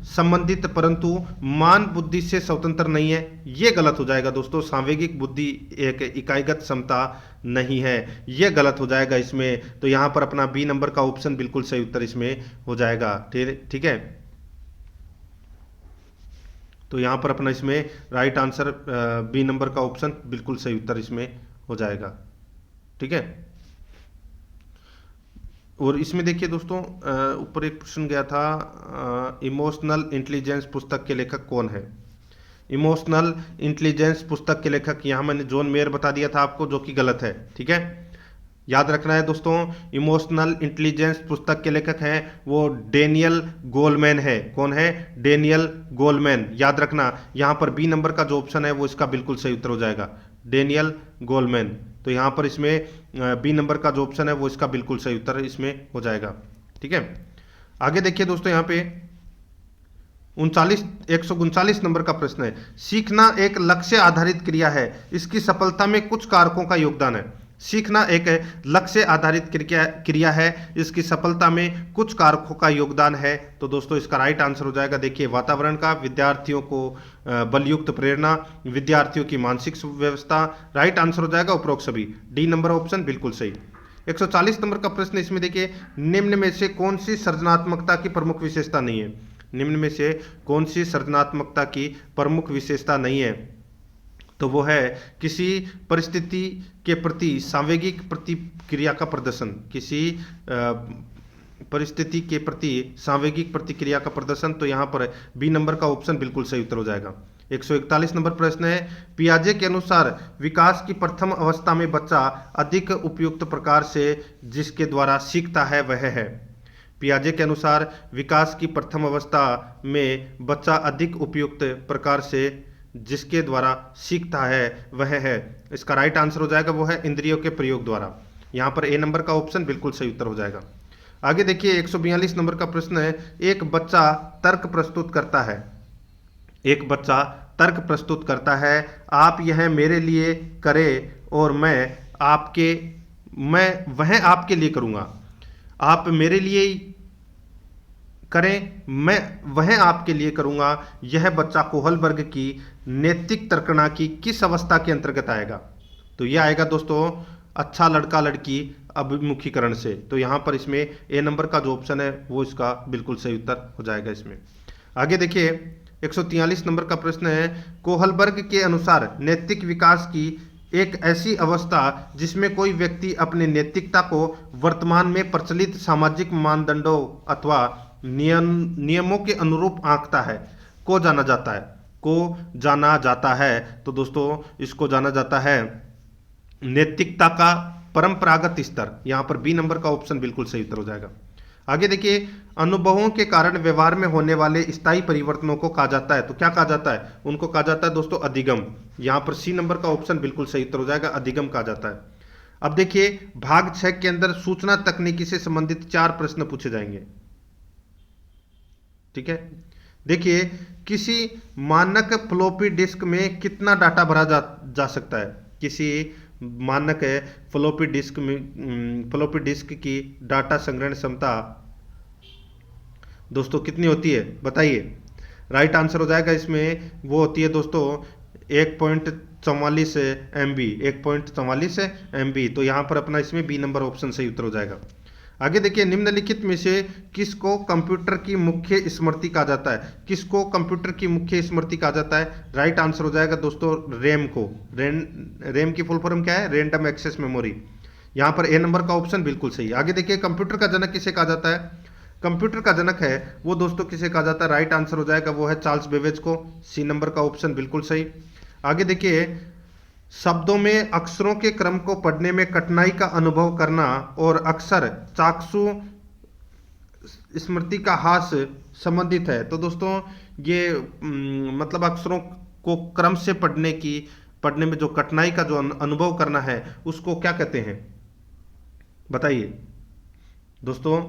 संबंधित परंतु मान बुद्धि से स्वतंत्र नहीं है, ये गलत हो जाएगा दोस्तों। सावेगिक बुद्धि एक इकाईगत क्षमता नहीं है, ये गलत हो जाएगा इसमें। तो यहां पर अपना बी नंबर का ऑप्शन बिल्कुल सही उत्तर इसमें हो जाएगा, ठीक है। तो यहां पर अपना इसमें राइट आंसर बी नंबर का ऑप्शन बिल्कुल सही उत्तर इसमें हो जाएगा, ठीक है। और इसमें देखिए दोस्तों ऊपर एक प्रश्न गया था, इमोशनल इंटेलिजेंस पुस्तक के लेखक कौन है? इमोशनल इंटेलिजेंस पुस्तक के लेखक यहाँ मैंने जॉन मेयर बता दिया था आपको, जो कि गलत है। ठीक है, याद रखना है दोस्तों, इमोशनल इंटेलिजेंस पुस्तक के लेखक हैं वो डेनियल गोलमैन है। कौन है? Daniel Goleman. याद रखना, यहाँ पर बी नंबर का जो ऑप्शन है वो इसका बिल्कुल सही उत्तर हो जाएगा, डेनियल गोलमैन। तो यहाँ पर इसमें बी नंबर का जो ऑप्शन है वो इसका बिल्कुल सही उत्तर इसमें हो जाएगा। ठीक है, आगे देखिए दोस्तों, यहाँ पे 139 नंबर का प्रश्न है, सीखना एक लक्ष्य आधारित क्रिया है, इसकी सफलता में कुछ कारकों का योगदान है। सीखना एक लक्ष्य आधारित क्रिया है, इसकी सफलता में कुछ कारकों का योगदान है। तो दोस्तों इसका राइट आंसर हो जाएगा, देखिए, वातावरण का, विद्यार्थियों को बलयुक्त प्रेरणा, विद्यार्थियों की मानसिक व्यवस्था। राइट आंसर हो जाएगा उपरोक्त सभी, डी नंबर ऑप्शन बिल्कुल सही। 140 नंबर का प्रश्न, इसमें देखिए, निम्न में से कौन सी सृजनात्मकता की प्रमुख विशेषता नहीं है? निम्न में से कौन सी सृजनात्मकता की प्रमुख विशेषता नहीं है? तो वो है किसी परिस्थिति के प्रति सांवेगिक प्रतिक्रिया का प्रदर्शन। किसी परिस्थिति के प्रति सांवेगिक प्रतिक्रिया का प्रदर्शन। तो यहाँ पर बी नंबर का ऑप्शन बिल्कुल सही उत्तर हो जाएगा। 141 नंबर प्रश्न है, पियाजे के अनुसार विकास की प्रथम अवस्था में बच्चा अधिक उपयुक्त प्रकार से जिसके द्वारा सीखता है वह है। पियाजे के अनुसार विकास की प्रथम अवस्था में बच्चा अधिक उपयुक्त प्रकार से जिसके द्वारा सीखता है वह है। इसका राइट आंसर हो जाएगा वो है इंद्रियों के प्रयोग द्वारा। यहाँ पर ए नंबर का ऑप्शन बिल्कुल सही उत्तर हो जाएगा। आगे देखिए 142 नंबर का प्रश्न है, एक बच्चा तर्क प्रस्तुत करता है। एक बच्चा तर्क प्रस्तुत करता है, आप यह मेरे लिए करें और वह आपके लिए करूँगा। आप मेरे लिए करें, मैं वह आपके लिए करूंगा। यह बच्चा कोहलबर्ग की नैतिक तर्कणा की किस अवस्था के अंतर्गत आएगा? तो यह आएगा दोस्तों अच्छा लड़का लड़की अभिमुखीकरण से। तो यहां पर इसमें ए नंबर का जो ऑप्शन है वो इसका बिल्कुल सही उत्तर हो जाएगा इसमें। आगे देखिए 143 नंबर का प्रश्न है, कोहलबर्ग के अनुसार नैतिक विकास की एक ऐसी अवस्था जिसमें कोई व्यक्ति अपनी नैतिकता को वर्तमान में प्रचलित सामाजिक मानदंडों अथवा नियमों के अनुरूप आंकता है, को जाना जाता है। तो दोस्तों इसको जाना जाता है नैतिकता का परंपरागत स्तर। यहां पर बी नंबर का ऑप्शन बिल्कुल सही उत्तर हो जाएगा। आगे देखिए, अनुभवों के कारण व्यवहार में होने वाले स्थायी परिवर्तनों को कहा जाता है। तो क्या कहा जाता है? उनको कहा जाता है दोस्तों अधिगम। यहां पर सी नंबर का ऑप्शन बिल्कुल सही उत्तर हो जाएगा, अधिगम कहा जाता है। अब देखिए भाग 6 के अंदर सूचना तकनीकी से संबंधित 4 प्रश्न पूछे जाएंगे। ठीक है, देखिए किसी मानक फ्लॉपी डिस्क में कितना डाटा भरा जा सकता है? किसी मानक फ्लॉपी डिस्क की डाटा संग्रहण क्षमता दोस्तों कितनी होती है बताइए? राइट आंसर हो जाएगा इसमें वो होती है दोस्तों 1.44 MB, 1.44 MB। तो यहाँ पर अपना इसमें बी नंबर ऑप्शन सही उत्तर हो जाएगा। आगे देखिए, निम्नलिखित में से किसको कंप्यूटर की मुख्य स्मृति कहा जाता है? किसको कंप्यूटर की मुख्य स्मृति कहा जाता है? राइट आंसर हो जाएगा दोस्तों रैम को। रैम की फुल फॉर्म क्या है? Random access memory. यहाँ पर ए नंबर का ऑप्शन बिल्कुल सही। आगे देखिए, कंप्यूटर का जनक किसे कहा जाता है? कंप्यूटर का जनक है वो दोस्तों किसे कहा जाता है? राइट आंसर हो जाएगा वो है चार्ल्स बेबेज को। सी नंबर का ऑप्शन बिल्कुल सही। आगे देखिए, शब्दों में अक्षरों के क्रम को पढ़ने में कठिनाई का अनुभव करना और अक्सर चाक्षु स्मृति का ह्रास संबंधित है। तो दोस्तों ये मतलब अक्षरों को क्रम से पढ़ने में जो कठिनाई का जो अनुभव करना है उसको क्या कहते हैं बताइए दोस्तों?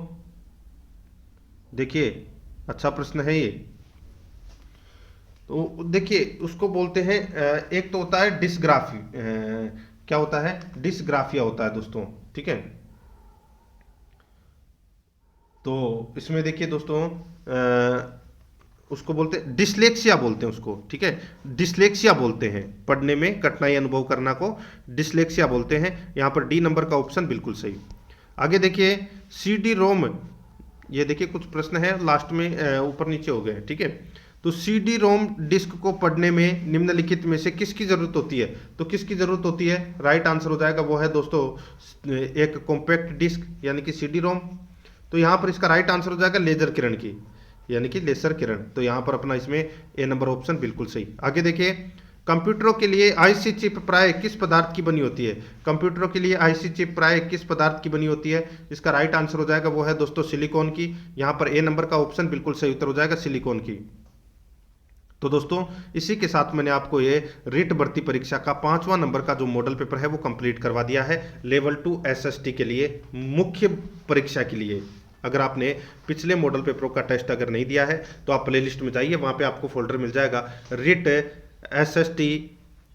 देखिए अच्छा प्रश्न है ये। तो देखिए उसको बोलते हैं एक तो होता है डिस्ग्राफी, क्या होता है? डिस्ग्राफिया होता है दोस्तों। ठीक है, तो इसमें देखिए दोस्तों उसको बोलते हैं डिसलेक्सिया बोलते हैं उसको। ठीक है, डिसलेक्सिया बोलते हैं, पढ़ने में कठिनाई अनुभव करना को डिसलेक्सिया बोलते हैं। यहाँ पर डी नंबर का ऑप्शन बिल्कुल सही। आगे देखिए CD रोम, ये देखिए कुछ प्रश्न है लास्ट में ऊपर नीचे हो गए। ठीक है, तो CD रोम डिस्क को पढ़ने में निम्नलिखित में से किसकी जरूरत होती है? तो किसकी जरूरत होती है? राइट आंसर हो जाएगा वो है दोस्तों एक कॉम्पैक्ट डिस्क यानी कि CD रोम। तो यहाँ पर इसका राइट आंसर हो जाएगा लेजर किरण की। यानी कि लेसर किरण। तो यहाँ पर अपना इसमें ए नंबर ऑप्शन बिल्कुल सही। आगे देखिए, कंप्यूटरों के लिए आईसी चिप प्राय किस पदार्थ की बनी होती है? कंप्यूटरों के लिए आईसी चिप प्राय किस पदार्थ की बनी होती है? इसका राइट आंसर हो जाएगा वो है दोस्तों सिलिकॉन की। यहाँ पर ए नंबर का ऑप्शन बिल्कुल सही उत्तर हो जाएगा सिलिकॉन की। तो दोस्तों इसी के साथ मैंने आपको ये रीट भर्ती परीक्षा का 5वां नंबर का जो मॉडल पेपर है वो कंप्लीट करवा दिया है लेवल 2 एसएसटी के लिए, मुख्य परीक्षा के लिए। अगर आपने पिछले मॉडल पेपरों का टेस्ट अगर नहीं दिया है तो आप प्लेलिस्ट में जाइए, वहां पे आपको फोल्डर मिल जाएगा रिट एसएसटी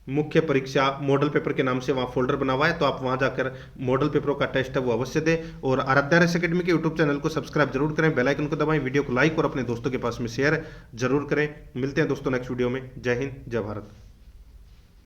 मुख्य परीक्षा मॉडल पेपर के नाम से, वहाँ फोल्डर बना हुआ है। तो आप वहाँ जाकर मॉडल पेपरों का टेस्ट है वो अवश्य दें, और आराध्या रेस एकेडमी के यूट्यूब चैनल को सब्सक्राइब जरूर करें, बेल आइकन को दबाएं, वीडियो को लाइक और अपने दोस्तों के पास में शेयर जरूर करें। मिलते हैं दोस्तों नेक्स्ट वीडियो में। जय हिंद, जय भारत।